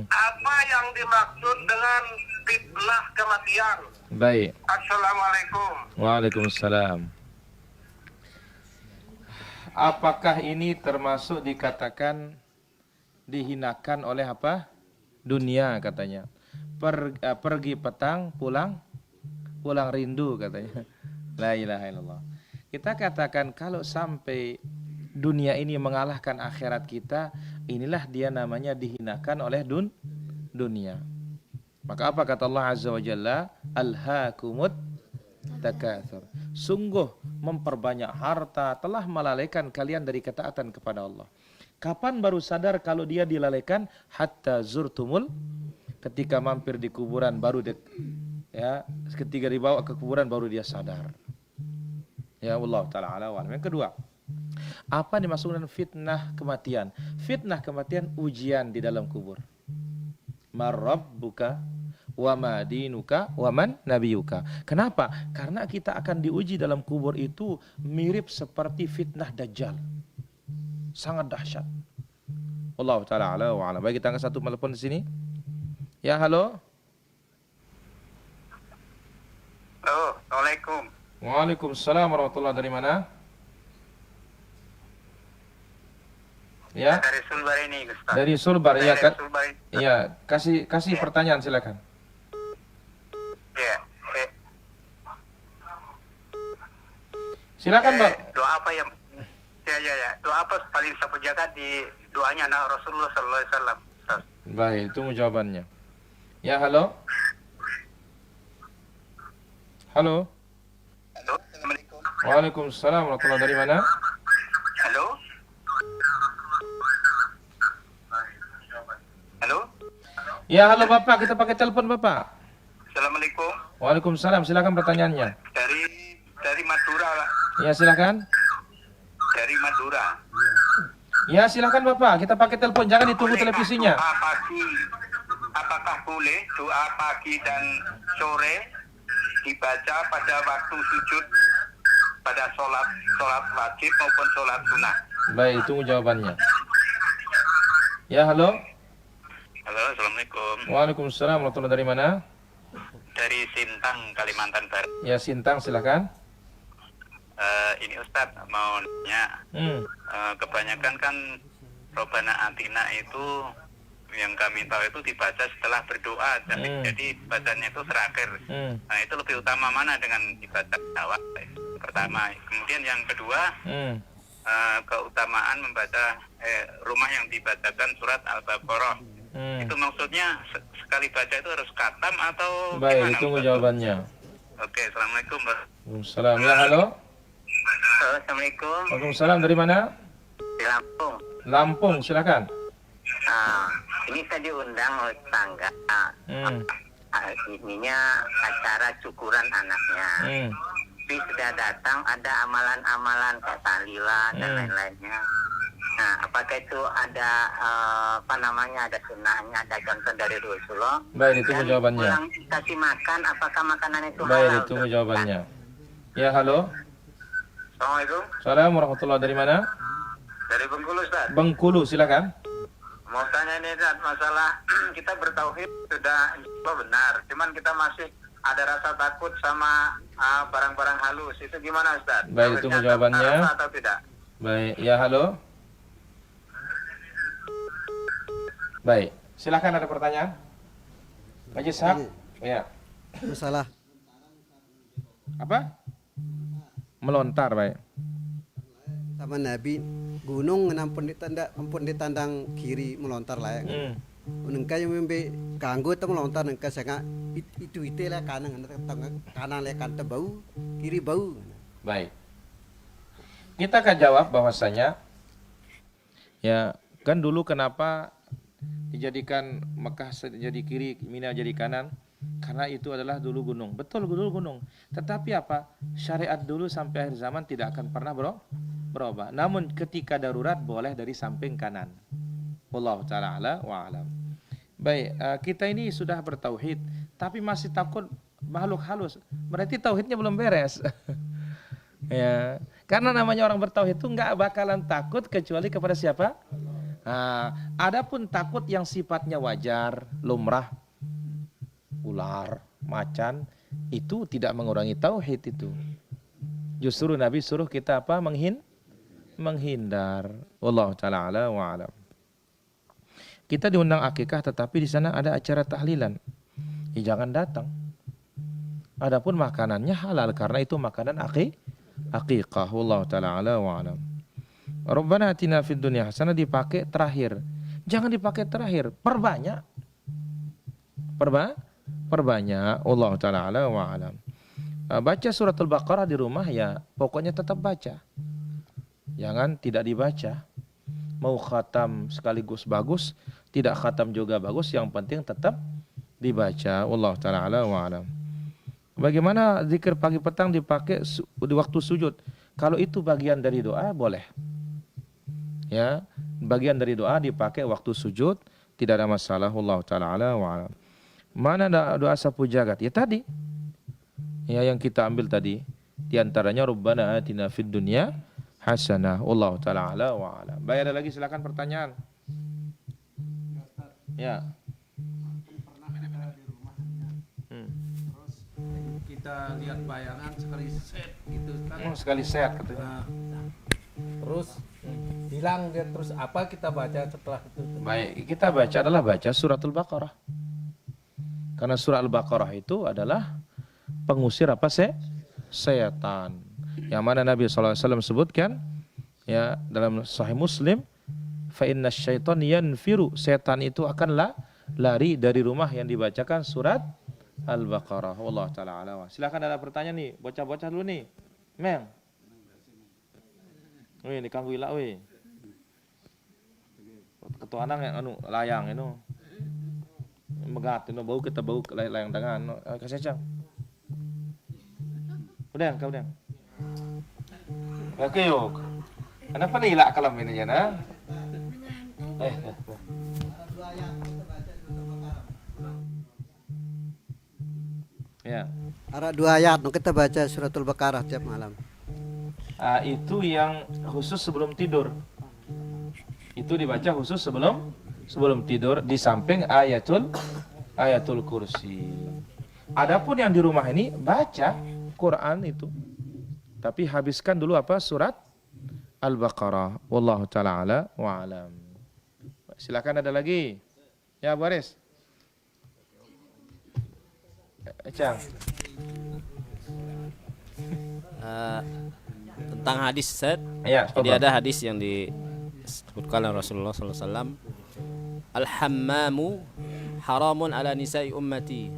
apa yang dimaksud dengan fitnah kematian? Baik. Assalamualaikum. Waalaikumsalam. Apakah ini termasuk dikatakan dihinakan oleh apa? Dunia katanya. Pergi petang, pulang rindu katanya. La ilaha illallah. Kita katakan kalau sampai dunia ini mengalahkan akhirat kita, inilah dia namanya dihinakan oleh dunia. Maka apa kata Allah Azza wa Jalla? Alhaakumut takatsur. Sungguh memperbanyak harta telah melalaikan kalian dari ketaatan kepada Allah. Kapan baru sadar kalau dia dilalaikan? Hatta zurtumul, ketika mampir di kuburan baru ketika dibawa ke kuburan baru dia sadar. Ya Allah ta'ala ala wa alam. Yang kedua, apa dimaksud dengan fitnah kematian? Fitnah kematian ujian di dalam kubur. Marabbuka wa madinuka wa man nabiyuka. Kenapa? Karena kita akan diuji dalam kubur itu mirip seperti fitnah Dajjal. Sangat dahsyat. Allah ta'ala ala wa alam. Baik, kita angkat satu telepon di sini. Ya, halo. Halo, Assalamualaikum. Waalaikumsalam warahmatullahi. Dari mana? Ya. Dari Sulbar ini, Ustaz. Dari Sulbar, ya kan? Sulbar. Iya, kasih pertanyaan silakan. Ya. Silakan, Pak. Doa apa yang doa apa paling sapu jagat di doanya anak Rasulullah sallallahu alaihi wasallam? Ustaz. Baik, tunggu jawabannya. Ya, halo. Halo. Halo, Assalamualaikum. Waalaikumsalam warahmatullahi, dari mana? Halo. Halo. Ya, halo Bapak, kita pakai telepon Bapak. Assalamualaikum. Waalaikumsalam, silakan pertanyaannya. Dari Madura, Pak. Ya, silakan. Dari Madura. Ya, silakan Bapak, kita pakai telepon, jangan ditunggu televisinya. Doa pagi, apakah boleh doa pagi dan sore dibaca pada waktu sujud pada sholat wajib maupun sholat sunnah? Baik, tunggu jawabannya. Ya, halo. Halo, Assalamualaikum. Waalaikumsalam warahmatullahi, dari mana? Dari Sintang, Kalimantan Barat. Ya, Sintang, silakan. Ini Ustadz mau nanya, kebanyakan kan Robbana Atina itu yang kami tahu itu dibaca setelah berdoa, jadi bacanya itu terakhir. Nah, itu lebih utama mana dengan dibaca awal? Pertama, kemudian yang kedua, keutamaan membaca rumah yang dibacakan surat Al-Baqarah. Itu maksudnya sekali baca itu harus khatam atau Baik, gimana? ditunggu jawabannya. Oke, Assalamualaikum. Waalaikumsalam. Ya, halo. Assalamualaikum. Waalaikumsalam, dari mana? Di Lampung. Lampung, silakan. Ini saya diundang oleh tetangga. Ininya acara syukuran anaknya. Tapi sudah datang ada amalan-amalan kayak tahlilan dan lain-lainnya. Nah, apakah itu ada ada sunnahnya, ada contoh dari Rasulullah? Baik, ditunggu jawabannya. Pulang kasih makan, apakah makanan itu Baik, halal? ditunggu jawabannya. Ya, halo. Assalamualaikum. Assalamualaikum warahmatullahi, dari mana? Dari Bengkulu, Ustaz. Bengkulu, silakan. Mau tanya ini, Ustaz, masalah kita bertauhid sudah benar, cuman kita masih ada rasa takut sama barang-barang halus. Itu gimana, Ustaz? Baik, tunggu jawabannya. Atau tidak? Baik, ya, halo. Baik, silakan, ada pertanyaan? Haji Ishaq? Ya. Masalah Apa? Melontar, baik. sama Nabi gunung ampun ditandang kiri melontar lah ya. Nengka yang membe ganggu tu melontar nengka sangat itu lah kanan le kanta bau kiri bau. Baik. Kita akan jawab bahwasanya ya kan dulu kenapa dijadikan Mekah jadi kiri, Mina jadi kanan? Karena itu adalah dulu gunung. Betul, dulu gunung. Tetapi apa? Syariat dulu sampai akhir zaman tidak akan pernah berubah. Namun ketika darurat boleh dari samping kanan. Wallahu ta'ala a'la wa a'lam. Baik, kita ini sudah bertauhid tapi masih takut makhluk halus. Berarti tauhidnya belum beres. Ya, karena namanya orang bertauhid itu enggak bakalan takut kecuali kepada siapa? Adapun takut yang sifatnya wajar, lumrah, ular, macan, itu tidak mengurangi tauhid itu. Justru Nabi suruh kita apa? Menghindar. Wallahu ta'ala a'la wa a'lam. Kita diundang akikah tetapi di sana ada acara tahlilan. Ya, jangan datang. Adapun makanannya halal karena itu makanan akikah. Wallahu ta'ala a'la wa a'lam. Rabbana atina fid dunya hasanah dipakai terakhir. Jangan dipakai terakhir, perbanyak. Perbanyak. Allah ta'ala ala wa alam. Baca surat Al-Baqarah di rumah ya, pokoknya tetap baca. Jangan tidak dibaca. Mau khatam sekaligus bagus, tidak khatam juga bagus, yang penting tetap dibaca. Allah ta'ala ala wa alam. Bagaimana zikir pagi petang dipakai di waktu sujud? Kalau itu bagian dari doa boleh. Ya, bagian dari doa dipakai waktu sujud, tidak ada masalah. Allah ta'ala ala wa alam. Mana doa sapu jagat? Ya tadi. Ya yang kita ambil tadi. Di antaranya Rabbana atina fid dunya hasanah. Wallahu ta'ala ala wa alam. Baik, ada lagi silakan pertanyaan. Ya. Terus kita lihat bayangan sekali set gitu kan. Sekali set katanya. Terus hilang dia, terus apa kita baca setelah itu? Baik, kita baca adalah baca surat Al-Baqarah. Karena surah Al-Baqarah itu adalah pengusir apa setan. Yang mana Nabi SAW sebutkan ya dalam Sahih Muslim, fa inna syaitan yanfiru, setan itu akan lari dari rumah yang dibacakan surat Al-Baqarah. Wallahu taala alam. Silakan ada pertanyaan nih, bocah-bocah dulu nih. Meng. Wih, diganggu ilak wih. Ketua anak yang layang itu. Megat itu bau kita bau layang tangan. Kasih cang. Udah, kau udah. Oke yuk. Kenapa nih ilak kalam ini ya nah? Ya. Ada 2 ayat kita baca suratul Baqarah tiap malam. Itu yang khusus sebelum tidur. Itu dibaca khusus sebelum tidur di samping ayatul kursi. Adapun yang di rumah ini baca Quran itu. Tapi habiskan dulu apa? Surat Al-Baqarah. Wallahu taala ala wa alam. Silakan ada lagi. Ya, Bu Aris. Cang. Tentang hadis Ustaz. Ya, Jadi ada hadis yang disebutkan oleh Rasulullah SAW. Al-hammamu haramun ala nisa'i ummati.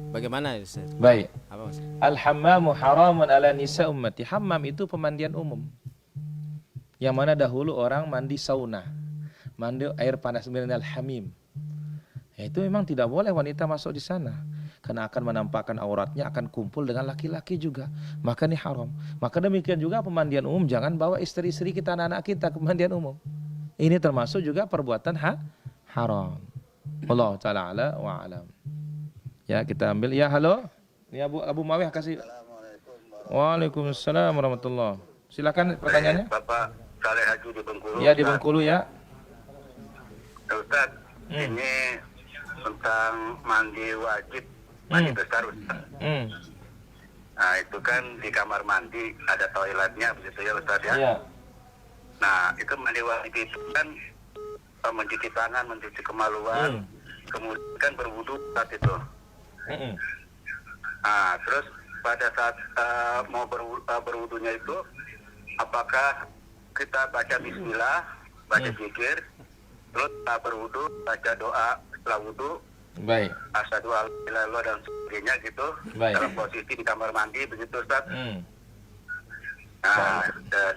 Bagaimana Ustaz? Baik. Apa maksudnya? Al-hammamu haramun ala nisa ummati. Hammam itu pemandian umum. Yang mana dahulu orang mandi sauna. Mandi air panas al-hamim. Ya, itu memang tidak boleh wanita masuk di sana. Karena akan menampakkan auratnya, akan kumpul dengan laki-laki juga. Maka ini haram. Maka demikian juga pemandian umum. Jangan bawa istri-istri kita, anak-anak kita ke pemandian umum. Ini termasuk juga perbuatan haram. Allah ta'ala ala wa alam. Ya, kita ambil. Ya, halo. Ini Abu Mawiyah kasih. Waalaikumsalam warahmatullahi. Silakan pertanyaannya. Bapak Saleh Haji di Bengkulu. Ya, di Bengkulu ya. Ustaz, ini tentang mandi wajib, mandi besar Ustaz. Nah, itu kan di kamar mandi ada toiletnya begitu ya Ustaz ya. Iya. Nah, itu mandi wajib itu kan mencuci tangan, mencuci kemaluan, kemudian kan berwudu saat itu. Nah, terus pada saat mau berwudunya itu, apakah kita baca bismillah, baca zikir, terus berwudu, baca doa setelah wudu, Baik. asyhadu alla ilaha illallah dan sebagainya gitu, Baik. dalam posisi di kamar mandi begitu Ustaz. Nah,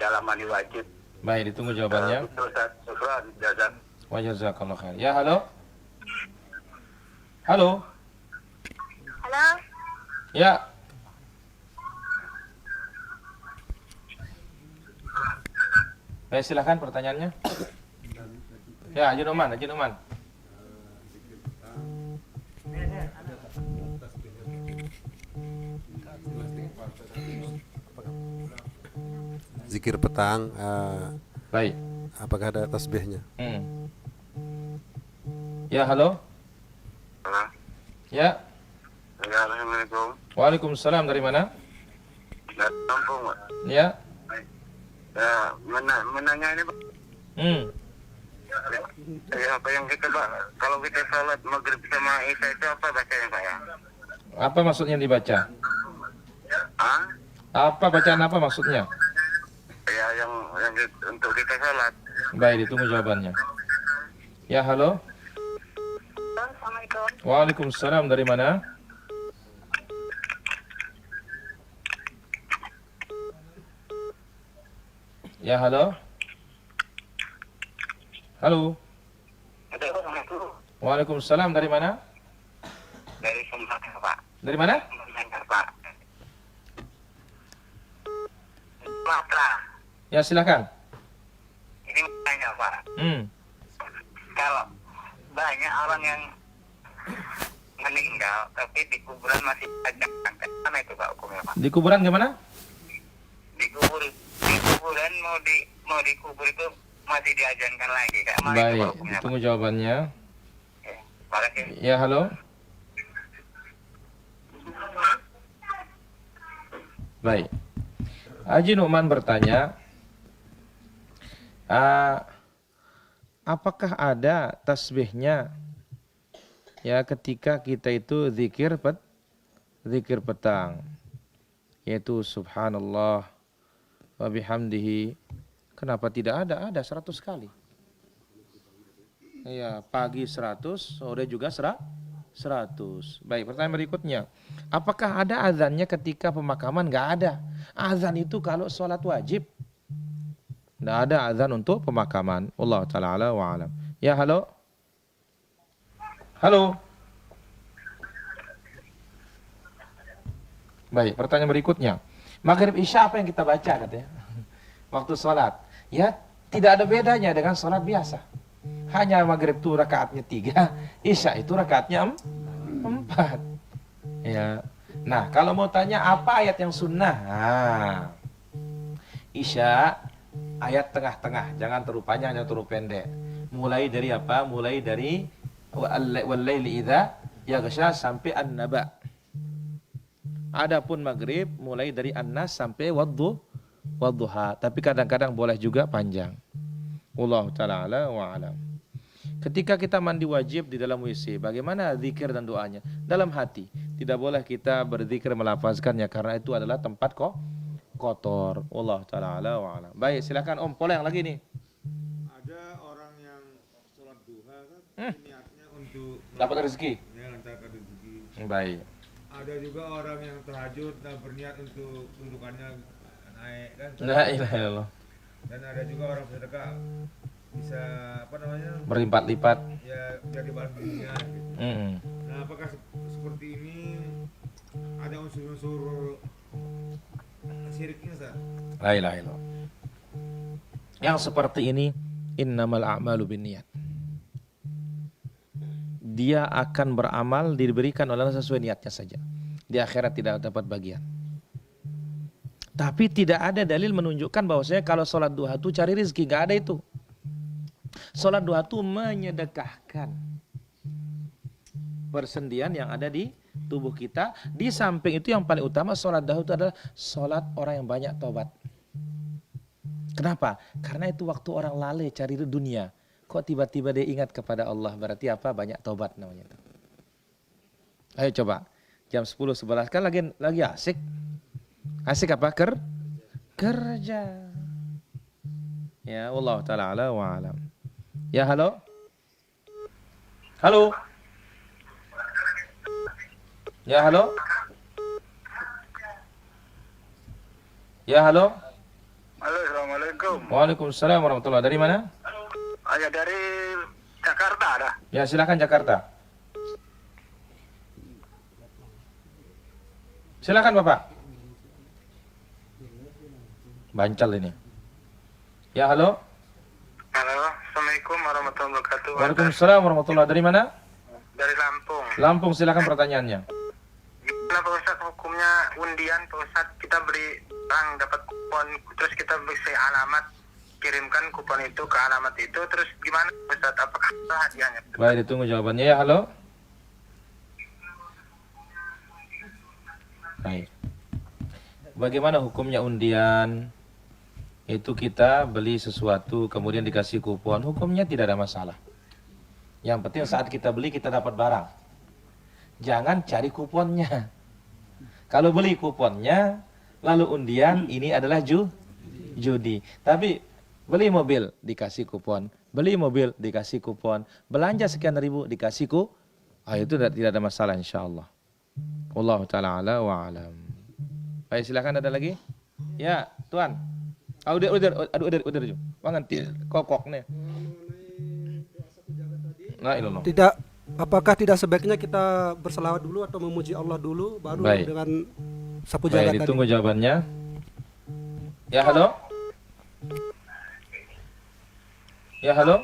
dalam mandi wajib. Baik, ditunggu jawabannya. Betul Ustaz, syukran, jazak. Wa jazakallahu khair. Ya, halo. Halo. Halo, Ya. Baik, silakan pertanyaannya. Ya, Haji Numan. Zikir petang, Baik. apakah ada tasbihnya? Ya, halo. Halo. Ya. Ya, Assalamualaikum. Waalaikumsalam. Dari mana? Dari Lampung, Pak. Ya. Ya, menanya ini Pak. Apa yang kita Pak, kalau kita salat maghrib sama isya itu apa bacanya Pak ya? Apa maksudnya dibaca? Hah? Apa bacaan apa maksudnya? Ya, yang untuk kita salat. Baik, ditunggu jawabannya. Ya, halo. Assalamualaikum. Waalaikumsalam. Dari mana? Ya, halo. Halo. Waalaikumsalam. Dari mana? Dari Sumatera Pak. Dari mana? Pak. Sumatera. Ya, silakan. Ini tanya Pak. Kalau banyak orang yang meninggal tapi di kuburan masih ada, mana itu Pak hukumnya Pak? Di kuburan gimana? Di kuburan mau dikubur itu masih diajarkan lagi Kak. Mana itu Pak Baik, hukumnya Pak? ditunggu jawabannya. Makasih. Ya, halo. Baik. Haji Numan bertanya, apakah ada tasbihnya ya ketika kita itu zikir petang, yaitu subhanallah wa bihamdihi. Kenapa tidak ada? Ada 100 kali. Iya, pagi 100, sore juga 100. Baik, pertanyaan berikutnya. Apakah ada azannya ketika pemakaman? Nggak ada. Azan itu kalau sholat wajib. Nggak ada azan untuk pemakaman. Wallahu ta'ala ala wa alam. Ya, halo. Halo. Baik, pertanyaan berikutnya. Maghrib Isya apa yang kita baca katanya? Waktu sholat. Ya, tidak ada bedanya dengan sholat biasa. Hanya maghrib itu rakaatnya 3, Isya itu rakaatnya 4. Ya. Nah, kalau mau tanya apa ayat yang sunnah? Nah, Isya ayat tengah-tengah, jangan terlalu panjang, jangan terlalu pendek. Mulai dari apa? Mulai dari wal-laili idza yaghsha sampai an-naba. Adapun maghrib mulai dari an-nas sampai wadduha, tapi kadang-kadang boleh juga panjang. Wallahu ta'ala ala wa alam. Ketika kita mandi wajib di dalam WC, bagaimana zikir dan doanya? Dalam hati. Tidak boleh kita berzikir melafazkannya karena itu adalah tempat kotor. Wallahu ta'ala ala wa alam. Baik, silakan Om Poleng lagi nih. Ada orang yang sholat duha kan niatnya untuk Dapat rezeki. ya, lancarkan rezeki. Baik. Ada juga orang yang tahajud dan berniat untuk kedudukannya naik kan. La ilaha illallah. Dan ada juga orang sedekah bisa apa namanya? Berlipat-lipat. Ya jadi bahan dunia gitu. Nah, apakah seperti ini ada unsur-unsur syiriknya, Ustaz? La ilaha illallah. Yang seperti ini innamal a'malu binniyat. Dia akan beramal diberikan oleh Allah sesuai niatnya saja. Di akhirat tidak dapat bagian. Tapi tidak ada dalil menunjukkan bahwasanya kalau sholat duha itu cari rezeki, nggak ada itu. Sholat duha itu menyedekahkan persendian yang ada di tubuh kita. Di samping itu yang paling utama sholat duha itu adalah sholat orang yang banyak tobat. Kenapa? Karena itu waktu orang lalai cari dunia. Kok tiba-tiba dia ingat kepada Allah, berarti apa? Banyak tobat namanya. Ayo coba, jam 10-11 kan lagi asik. Asik apa? Kerja. Ya Allah ta'ala ala wa alam. Ya halo. Halo. Ya halo. Ya halo. Halo, assalamualaikum. Waalaikumsalam warahmatullahi. Dari mana? Ayah dari Jakarta ada. Ya silakan Jakarta. Silakan Bapak. Bancal ini. Ya halo. Halo, assalamualaikum warahmatullahi wabarakatuh. Waalaikumsalam warahmatullahi. Dari mana? Dari Lampung. Lampung, silakan pertanyaannya. Gimana Pak Ustadz hukumnya undian Pak Ustadz, kita beri orang dapat kupon terus kita bisa alamat, kirimkan kupon itu ke alamat itu, terus gimana Pak Ustadz, apakah itu hadiahnya? Baik, ditunggu jawabannya ya. Halo. Baik. Bagaimana hukumnya undian? Itu kita beli sesuatu kemudian dikasih kupon, hukumnya tidak ada masalah. Yang penting saat kita beli kita dapat barang. Jangan cari kuponnya. Kalau beli kuponnya lalu undian, ini adalah judi. Tapi beli mobil dikasih kupon, beli mobil dikasih kupon, belanja sekian ribu dikasih itu tidak ada masalah insyaallah. Wallahu ta'ala ala wa alam. Baik, silakan ada lagi? Ya, Tuan. Udah. Wangan kokok nih. Nah, ilallah. Tidak, apakah tidak sebaiknya kita berselawat dulu atau memuji Allah dulu baru Baik. dengan sapu jagat Baik, tadi? ditunggu jawabannya. Ya, halo. Ya, halo.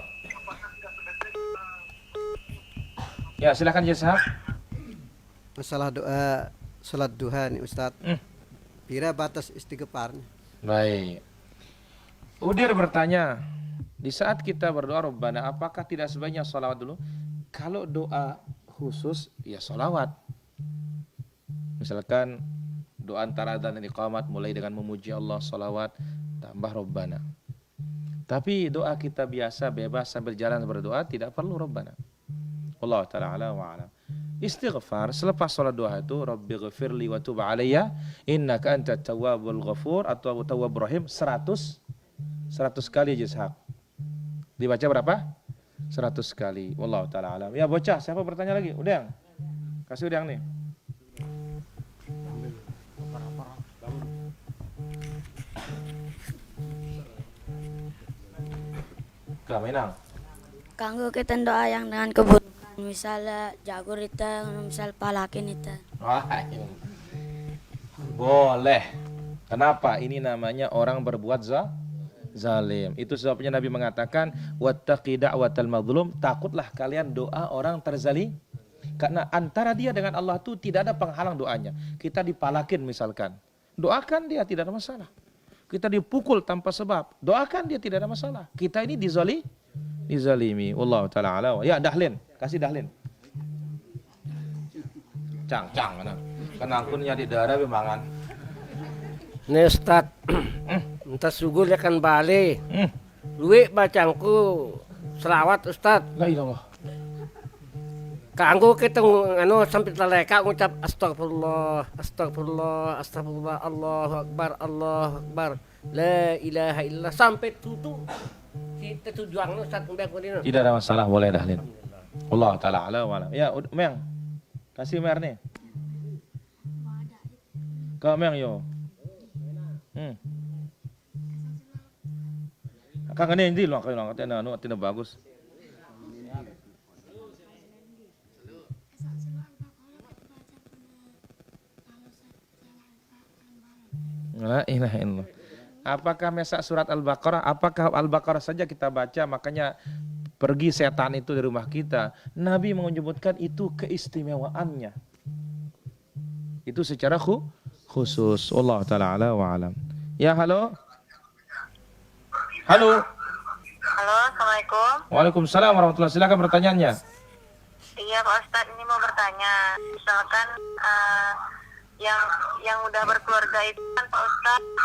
Ya, silakan Jasa. Masalah doa salat duha nih Ustadz. Pira batas istighfarnya? Baik. Udir bertanya, di saat kita berdoa Rabbana, apakah tidak sebaiknya sholawat dulu? Kalau doa khusus, ya sholawat. Misalkan doa antara adzan dan iqamat mulai dengan memuji Allah, sholawat, tambah Rabbana. Tapi doa kita biasa, bebas sambil jalan berdoa, tidak perlu Rabbana. Allah ta'ala ala wa alam. istighfar selepas sholat duha itu Rabbighfirli wa tub alayya innaka antat tawwabul ghafur atau tawwabur rahim 100 kali aja Ishaq. Dibaca berapa? 100 kali. Wallahu taala alam. Ya bocah, siapa bertanya lagi? Udang. Kasih Udang nih. Kaminang. Kanggo kita doa yang dengan kebutuhan, misalnya jagur itu, misal palakin itu. Boleh. Kenapa? Ini namanya orang berbuat zalim. Itu sebabnya Nabi mengatakan wattaqi da'watal mazlum, takutlah kalian doa orang terzalim. Karena antara dia dengan Allah itu tidak ada penghalang doanya. Kita dipalakin misalkan, doakan dia, tidak ada masalah. Kita dipukul tanpa sebab, doakan dia, tidak ada masalah. Kita ini dizalimi. Wallahu taala ala. Ya Dahlin, kasih Dahlin. Cang mana? Kan akunnya di daerah bimangan. Nih Ustaz, entah sugul ya kan balik. Luwe bacangku selawat Ustaz. La ilallah. Kanggo kita sampai teleka ngucap astagfirullah, astagfirullah, astagfirullah, Allahu akbar, la ilaha illallah sampai tutup. Kita tujuan Ustaz mbak ini. Tidak ada masalah, boleh Dahlin. Allah taala ala wa alam. Ya, Meng. Kasih Mer nih. Kau Meng yo. Kang ini hindi lang kayo lang tina bagus. La ilaha illallah. Apakah mesak surat Al-Baqarah? Apakah Al-Baqarah saja kita baca makanya pergi setan itu dari rumah kita? Nabi menyebutkan itu keistimewaannya. Itu secara khusus. Allah taala ala wa alam. Ya, halo. Halo. Halo, Assalamualaikum. Waalaikumsalam warahmatullahi. Silakan pertanyaannya. Iya Pak Ustadz, ini mau bertanya. Misalkan yang udah berkeluarga itu kan Pak Ustadz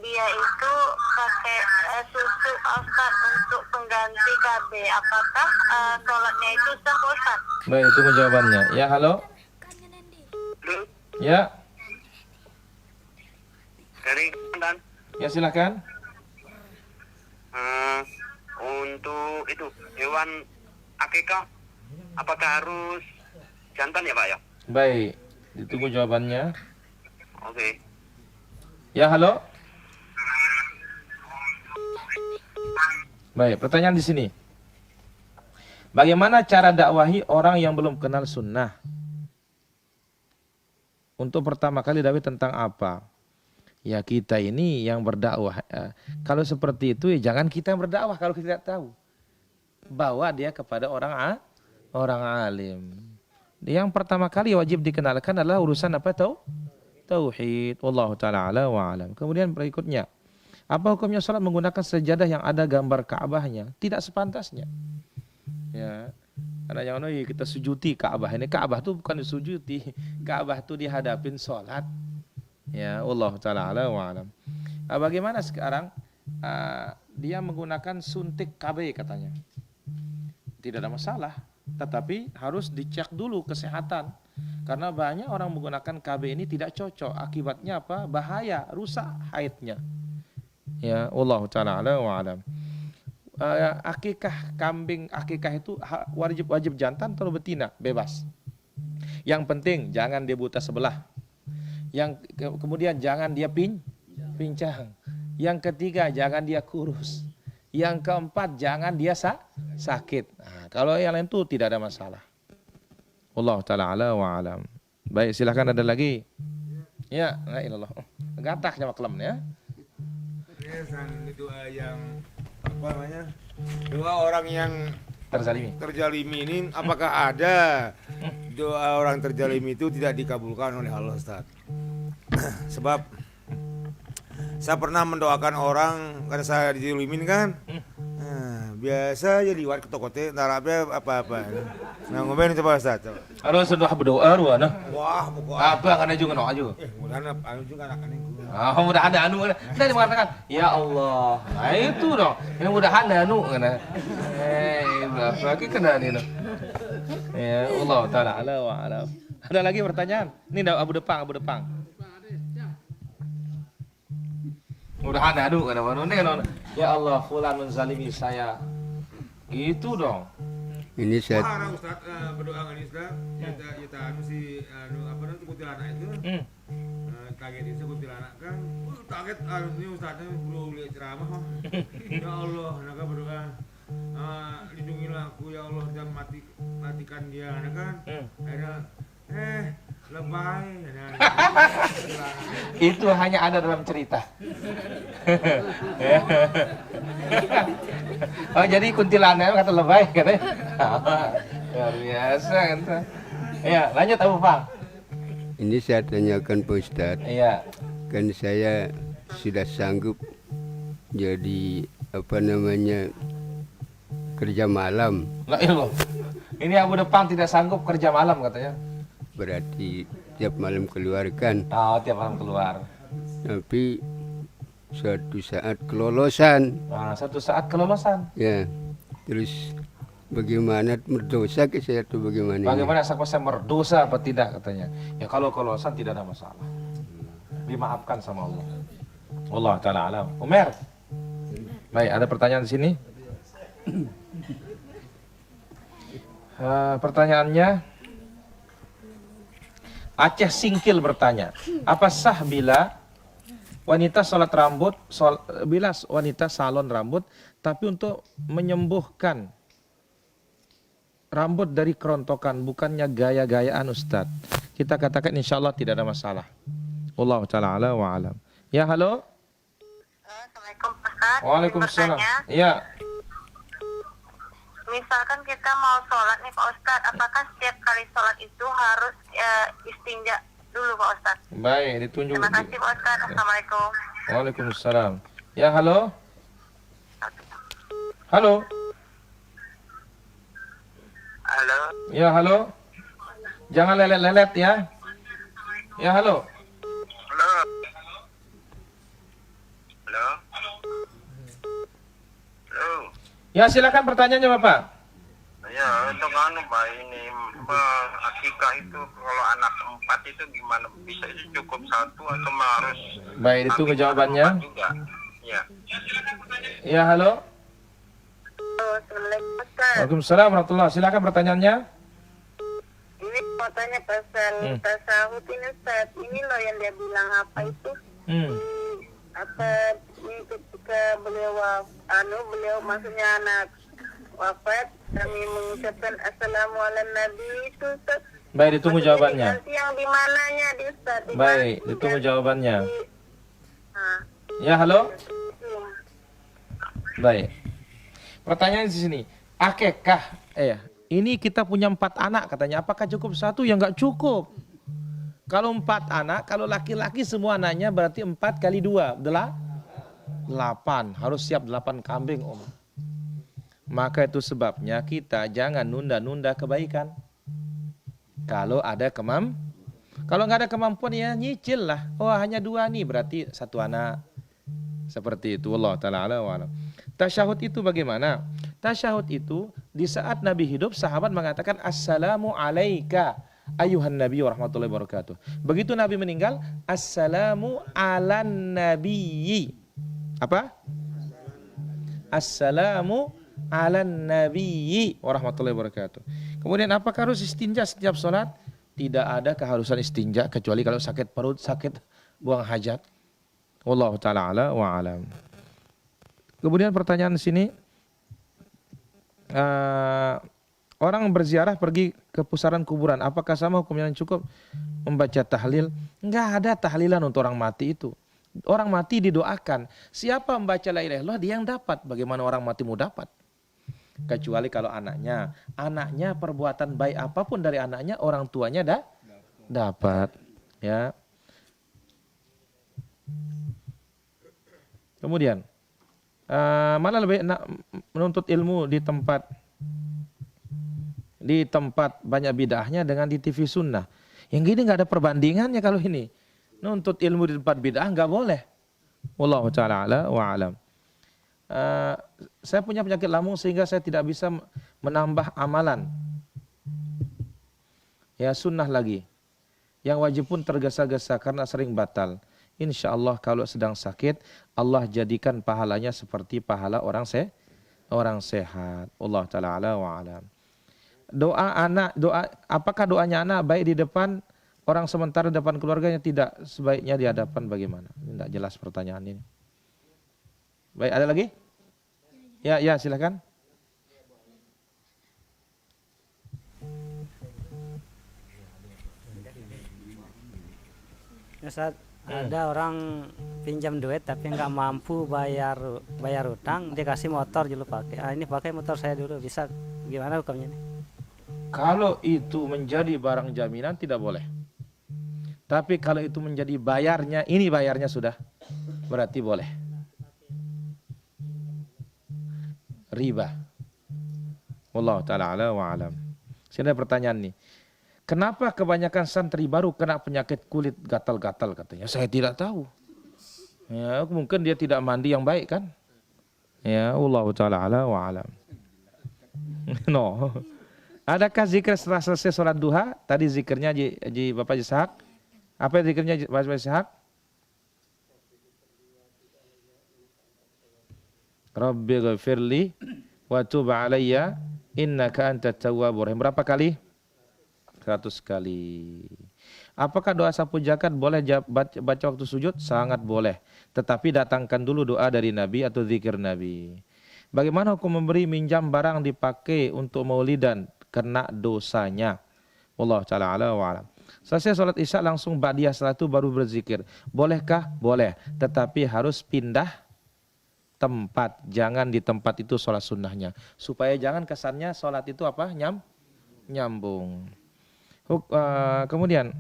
dia itu pakai susu Pak Ustadz untuk pengganti KB. Apakah sholatnya itu sah Pak Ustadz? Baik, tunggu jawabannya. Ya, halo. Ya. Dari dan Ya, silakan. untuk itu hewan akikah apakah harus jantan ya Pak ya? Baik, ditunggu jawabannya. Oke. Ya, halo. Baik, pertanyaan di sini. Bagaimana cara dakwahi orang yang belum kenal sunnah? Untuk pertama kali dakwah tentang apa? Ya kita ini yang berdakwah. Kalau seperti itu ya jangan kita yang berdakwah kalau kita tidak tahu. Bawa dia kepada orang alim. Yang pertama kali wajib dikenalkan adalah urusan apa tauhid. Wallahu taala ala wa alam. Kemudian berikutnya, apa hukumnya salat menggunakan sejadah yang ada gambar Ka'bahnya? Tidak sepantasnya. Ya. Karena yang kita sujuti Ka'bah. Ini Ka'bah itu bukan disujuti. Ka'bah itu dihadapin salat. Ya, Allah taala ala wa alam. Bagaimana sekarang dia menggunakan suntik KB katanya? Tidak ada masalah, tetapi harus dicek dulu kesehatan. Karena banyak orang menggunakan KB ini tidak cocok. Akibatnya apa? Bahaya, rusak haidnya. Ya, Allah taala ala wa alam. Akikah kambing, akikah itu wajib jantan atau betina? Bebas. Yang penting jangan dia buta sebelah. Yang kemudian jangan dia pincang. Yang ketiga jangan dia kurus. Yang keempat jangan dia sakit. Nah, kalau yang lain itu tidak ada masalah. Allah taala ala wa alam. Baik, silakan ada lagi. Ya, la ilallah. Gataknya maklum ya. Ini doa yang apa namanya? Doa orang yang terzalimi ini apakah ada doa orang terzalimi itu tidak dikabulkan oleh Allah Ustaz? Sebab saya pernah mendoakan orang karena saya dizalimin kan. Biasa aja liwat ke toko teh narapnya apa-apa. Nah, ngobain coba Ustaz. Harus sudah berdoa ruana. Wah, pokoknya apa kan juga no aja. Mudahan anu juga anak ini. Udah ada anu. Dia mengatakan, ya Allah. Nah itu dong. Ini udah ada anu. Berapa lagi kena ini. Ya Allah Ta'ala ala wa alam. Ada lagi pertanyaan? Ini Abu Depang. Udah ada anu. Ya Allah, fulan menzalimi saya. Gitu dong. Ini saya Ustaz berdoa dengan Ustaz. Kita anu si apa namanya kuntilanak itu. Kaget itu kuntilanak kan. Kaget ini Ustaznya belum lihat ceramah. Ya Allah, naga berdoa. Lindungilah aku ya Allah dan matikan dia kan. Akhirnya lebay. Itu hanya ada dalam cerita. Oh jadi kuntilanak kata lebay katanya. Luar biasa kan. Ya lanjut Abu Fang. Ini saya tanyakan Pak Ustadz. Iya. Kan saya sudah sanggup jadi apa namanya kerja malam. Lah ilah. Ini Abu Depang tidak sanggup kerja malam katanya. Berarti tiap malam keluar kan? Oh tiap malam keluar. Tapi suatu saat kelolosan. Nah, satu saat kelolosan. Ya. Terus bagaimana berdosa ke saya tuh bagaimana? Bagaimana saya berdosa apa tidak katanya? Ya kalau kelolosan tidak ada masalah. Dimaafkan sama Allah. Allah Ta'ala alam. Umar. Baik, ada pertanyaan di sini? Pertanyaannya Aceh Singkil bertanya, apa sah bila wanita sholat rambut, bila wanita salon rambut, tapi untuk menyembuhkan rambut dari kerontokan, bukannya gaya-gayaan Ustadz? Kita katakan insya Allah tidak ada masalah. Allah Ta'ala ala wa alam. Ya halo. Assalamualaikum Ustaz. Waalaikumsalam. Iya. Misalkan kita mau sholat nih Pak Ustaz, apakah setiap kali sholat itu harus istinja dulu Pak Ustaz? Baik, ditunjuk. Terima kasih Pak Ustaz. Assalamualaikum. Waalaikumsalam. Ya halo. Halo. Halo. Ya halo. Jangan lelet-lelet ya. Ya halo. Halo. Halo. Halo. Ya silakan pertanyaannya Bapak. Ya, untuk Pak ini akikah itu kalau anak 4 itu gimana? Bisa cukup 1 atau harus? Baik, ditunggu jawabannya. Juga. Ya. Ya halo. Assalamualaikum Ustaz. Waalaikumsalam warahmatullahi. Silakan pertanyaannya. Ini mau tanya pasal tasawuf ini Ustaz. Ini loh yang dia bilang apa itu? Apa ini ketika beliau maksudnya anak wafat kami mengucapkan assalamualaikum nabi itu Ustaz. Baik, ditunggu jawabannya. Nanti yang di mananya di Ustaz? Baik, ditunggu jawabannya. Ya halo. Baik. Pertanyaan di sini, akikah ini kita punya 4 anak katanya, apakah cukup 1? Ya nggak cukup. Kalau 4 anak, kalau laki-laki semua anaknya berarti 4 kali 2, 8. Harus siap 8 kambing Om. Maka itu sebabnya kita jangan nunda-nunda kebaikan. Kalau ada kalau nggak ada kemampuan ya nyicil lah. Oh hanya 2 nih berarti 1 anak. Seperti itu Allah Ta'ala ala wa alam. Tasyahud itu bagaimana? Tasyahud itu di saat Nabi hidup sahabat mengatakan assalamu alaika ayuhan nabi wa rahmatullahi wabarakatuh. Begitu Nabi meninggal assalamu alan nabiyyi. Apa? Assalamu alan nabiyyi wa rahmatullahi wabarakatuh. Kemudian apakah harus istinja setiap sholat? Tidak ada keharusan istinja kecuali kalau sakit perut, sakit buang hajat. Wallahu ta'ala ala wa alam. Kemudian pertanyaan di sini, orang berziarah pergi ke pusaran kuburan, apakah sama hukumnya yang cukup membaca tahlil? Enggak ada tahlilan untuk orang mati itu. Orang mati didoakan. Siapa membaca la ilaha illallah dia yang dapat. Bagaimana orang mati mau dapat? Kecuali kalau anaknya perbuatan baik apapun dari anaknya, orang tuanya dapat. Ya. Kemudian mana lebih enak menuntut ilmu di tempat banyak bid'ahnya dengan di TV sunnah. Yang gini nggak ada perbandingannya kalau ini. Nuntut ilmu di tempat bid'ah nggak boleh. Wallahu ta'ala ala wa alam. Saya punya penyakit lambung sehingga saya tidak bisa menambah amalan. Ya sunnah lagi. Yang wajib pun tergesa-gesa karena sering batal. Insya Allah kalau sedang sakit, Allah jadikan pahalanya seperti pahala orang sehat. Allah ta'ala ala wa alam. Apakah doanya anak baik di depan orang sementara di depan keluarganya? Tidak, sebaiknya di hadapan bagaimana? Tidak jelas pertanyaan ini. Baik, ada lagi? Ya, silakan. Ustaz, ada orang pinjam duit tapi nggak mampu bayar utang, dia kasih motor dulu pakai. Ini pakai motor saya dulu, bisa gimana hukumnya nih? Kalau itu menjadi barang jaminan tidak boleh. Tapi kalau itu menjadi bayarnya, ini bayarnya sudah, berarti boleh. Riba. Wallahu ta'ala ala wa alam. Sini ada pertanyaan nih. Kenapa kebanyakan santri baru kena penyakit kulit gatal-gatal katanya? Saya tidak tahu. Ya, mungkin dia tidak mandi yang baik kan? Ya, wallahu ta'ala ala wa alam. No. Adakah zikir setelah selesai sholat duha? Tadi zikirnya Haji Bapak Ishaq. Apa zikirnya Bapak Ishaq? Rabbi ghafirli wa tub alayya innaka antat tawwabur rahim. Berapa kali? 100 kali. Apakah doa sapu jagat boleh baca waktu sujud? Sangat boleh. Tetapi datangkan dulu doa dari Nabi atau zikir Nabi. Bagaimana hukum memberi minjam barang dipakai untuk maulidan? Kena dosanya. Wallahu ta'ala ala wa alam. Selesai sholat isya langsung ba'diyah setelah itu baru berzikir. Bolehkah? Boleh. Tetapi harus pindah tempat. Jangan di tempat itu sholat sunnahnya. Supaya jangan kesannya sholat itu apa? Nyambung. Kemudian,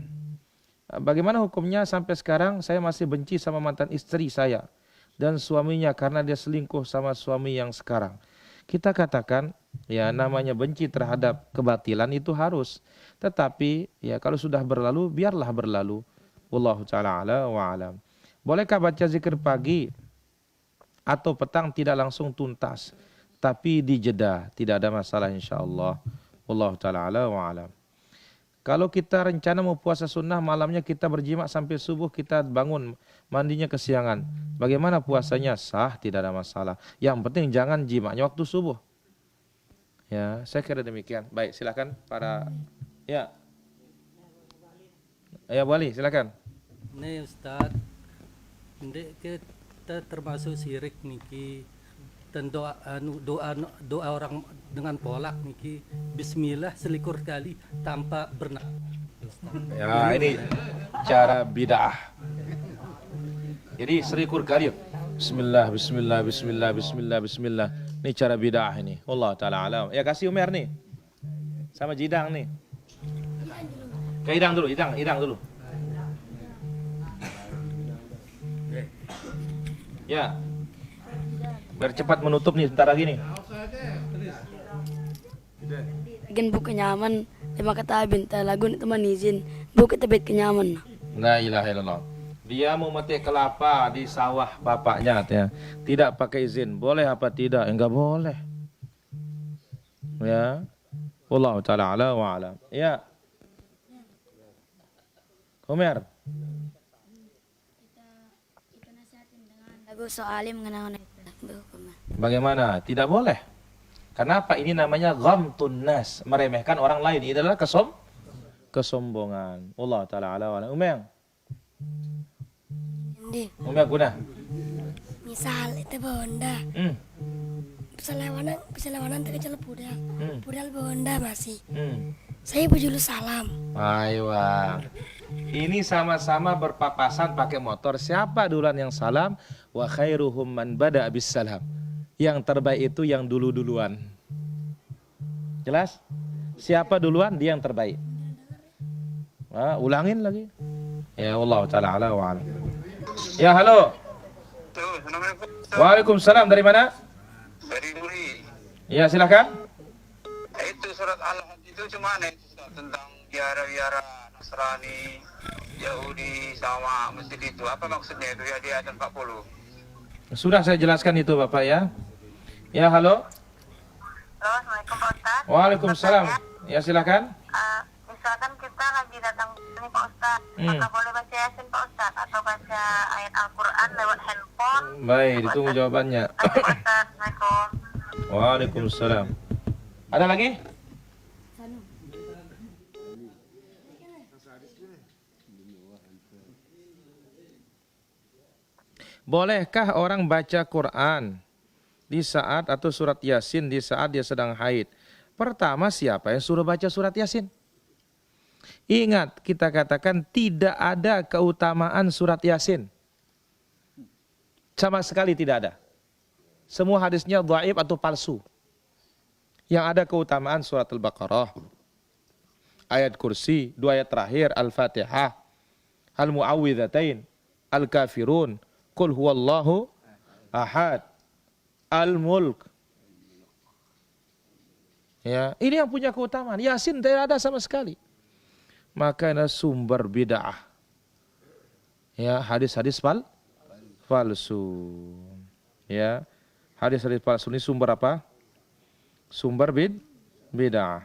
bagaimana hukumnya sampai sekarang saya masih benci sama mantan istri saya dan suaminya karena dia selingkuh sama suami yang sekarang. Kita katakan, ya namanya benci terhadap kebatilan itu harus. Tetapi ya kalau sudah berlalu, biarlah berlalu. Wallahu ta'ala ala wa alam. Bolehkah baca zikir pagi atau petang tidak langsung tuntas, tapi dijeda? Tidak ada masalah insyaAllah. Wallahu ta'ala ala wa alam. Kalau kita rencana mau puasa sunnah, malamnya kita berjima sampai subuh, kita bangun, mandinya kesiangan. Bagaimana puasanya? Sah, tidak ada masalah. Yang penting jangan jimanya waktu subuh. Ya, saya kira demikian. Baik, silakan para ya. Ya, Wali, silakan. Nih Ustaz, kita termasuk syirik niki. Dan doa orang dengan polak niki bismillah selikur kali tanpa bernafas. Ya, ini cara bid'ah. Jadi selikur kali. Bismillah, bismillah, bismillah, bismillah, bismillah. Ini cara bid'ah ini. Wallahu ta'ala alam. Ya kasih Umar nih. Sama Jidang nih. Ke Idang dulu, Idang dulu. Ya. Biar cepat menutup nih sebentar lagi nih. Bikin buku nyaman, terima kata binta lagu nih teman izin, buku tebet kenyaman. La ilaha illallah. Dia mau metik kelapa di sawah bapaknya, ya. Tidak pakai izin, boleh apa tidak? Enggak boleh. Ya. Wallahu ta'ala ala wa alam. Ya. Umar. Kita nasihatin dengan lagu soalim mengenai Bagaimana? Tidak boleh. Kenapa? Ini namanya ghamtun nas, meremehkan orang lain. Ini adalah kesombongan. Allah ta'ala ala wa ala. Umar guna. Misal itu bonda. Bisa lewanan terkecil pudal. Pudal bonda masih. Saya bujulu salam. Aywa. Ini sama-sama berpapasan pakai motor. Siapa duluan yang salam? Wa khairuhum man bada bis salam. Yang terbaik itu yang dulu-duluan. Jelas? Siapa duluan? Dia yang terbaik. Ulangin lagi. Ya Allah ta'ala ala wa ala. Ya halo. Waalaikumsalam. Dari mana? Dari Muri. Ya silakan. Itu surat Al-Hajj itu cuma tentang biara-biara Nasrani Yahudi sama masjid itu. Apa maksudnya itu ya di ayat 40? Sudah saya jelaskan itu Bapak ya. Ya, halo. Assalamualaikum Pak Ustaz. Waalaikumsalam. Ya, silakan. Misalkan kita lagi datang nih Pak Ustaz, maka boleh baca Yasin Pak Ustaz atau baca ayat Al-Quran lewat handphone? Baik, ditunggu jawabannya. Assalamualaikum. Waalaikumsalam. Ada lagi? Bolehkah orang baca Quran di saat atau surat Yasin di saat dia sedang haid? Pertama, siapa yang suruh baca surat Yasin? Ingat, kita katakan tidak ada keutamaan surat Yasin. Sama sekali tidak ada. Semua hadisnya dhaif atau palsu. Yang ada keutamaan surat Al-Baqarah, ayat kursi, 2 ayat terakhir, Al-Fatihah, Al-Mu'awwidhatain, Al-Kafirun, Qul huwallahu ahad, Al-Mulk. Ya, ini yang punya keutamaan. Yasin tidak ada sama sekali. Maka ini sumber bid'ah. Ya, hadis-hadis palsu. Ya, hadis-hadis palsu ini sumber apa? Sumber bid'ah.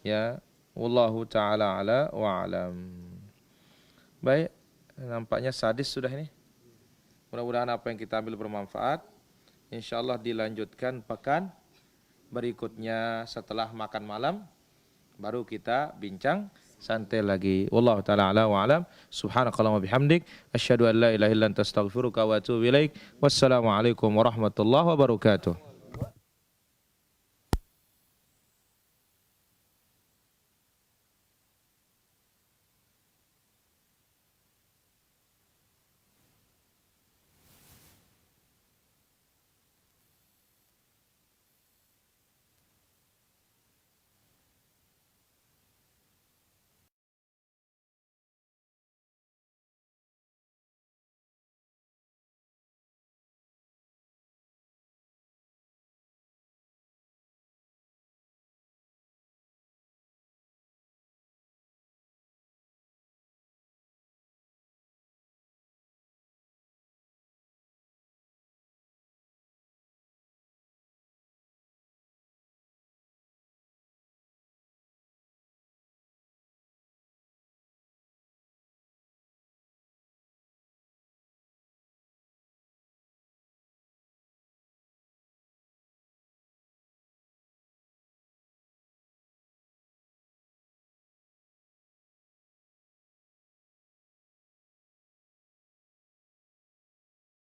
Ya, wallahu taala ala wa alam. Baik, nampaknya sadis sudah ini. Mudah-mudahan apa yang kita ambil bermanfaat. Insyaallah dilanjutkan pekan berikutnya setelah makan malam. Baru kita bincang santai lagi. Wallahu taala ala wa alam. Subhanakallahumma bihamdik asyhadu an la ilaha illa anta astaghfiruka wa atubu ilaik. Wassalamualaikum warahmatullahi wabarakatuh.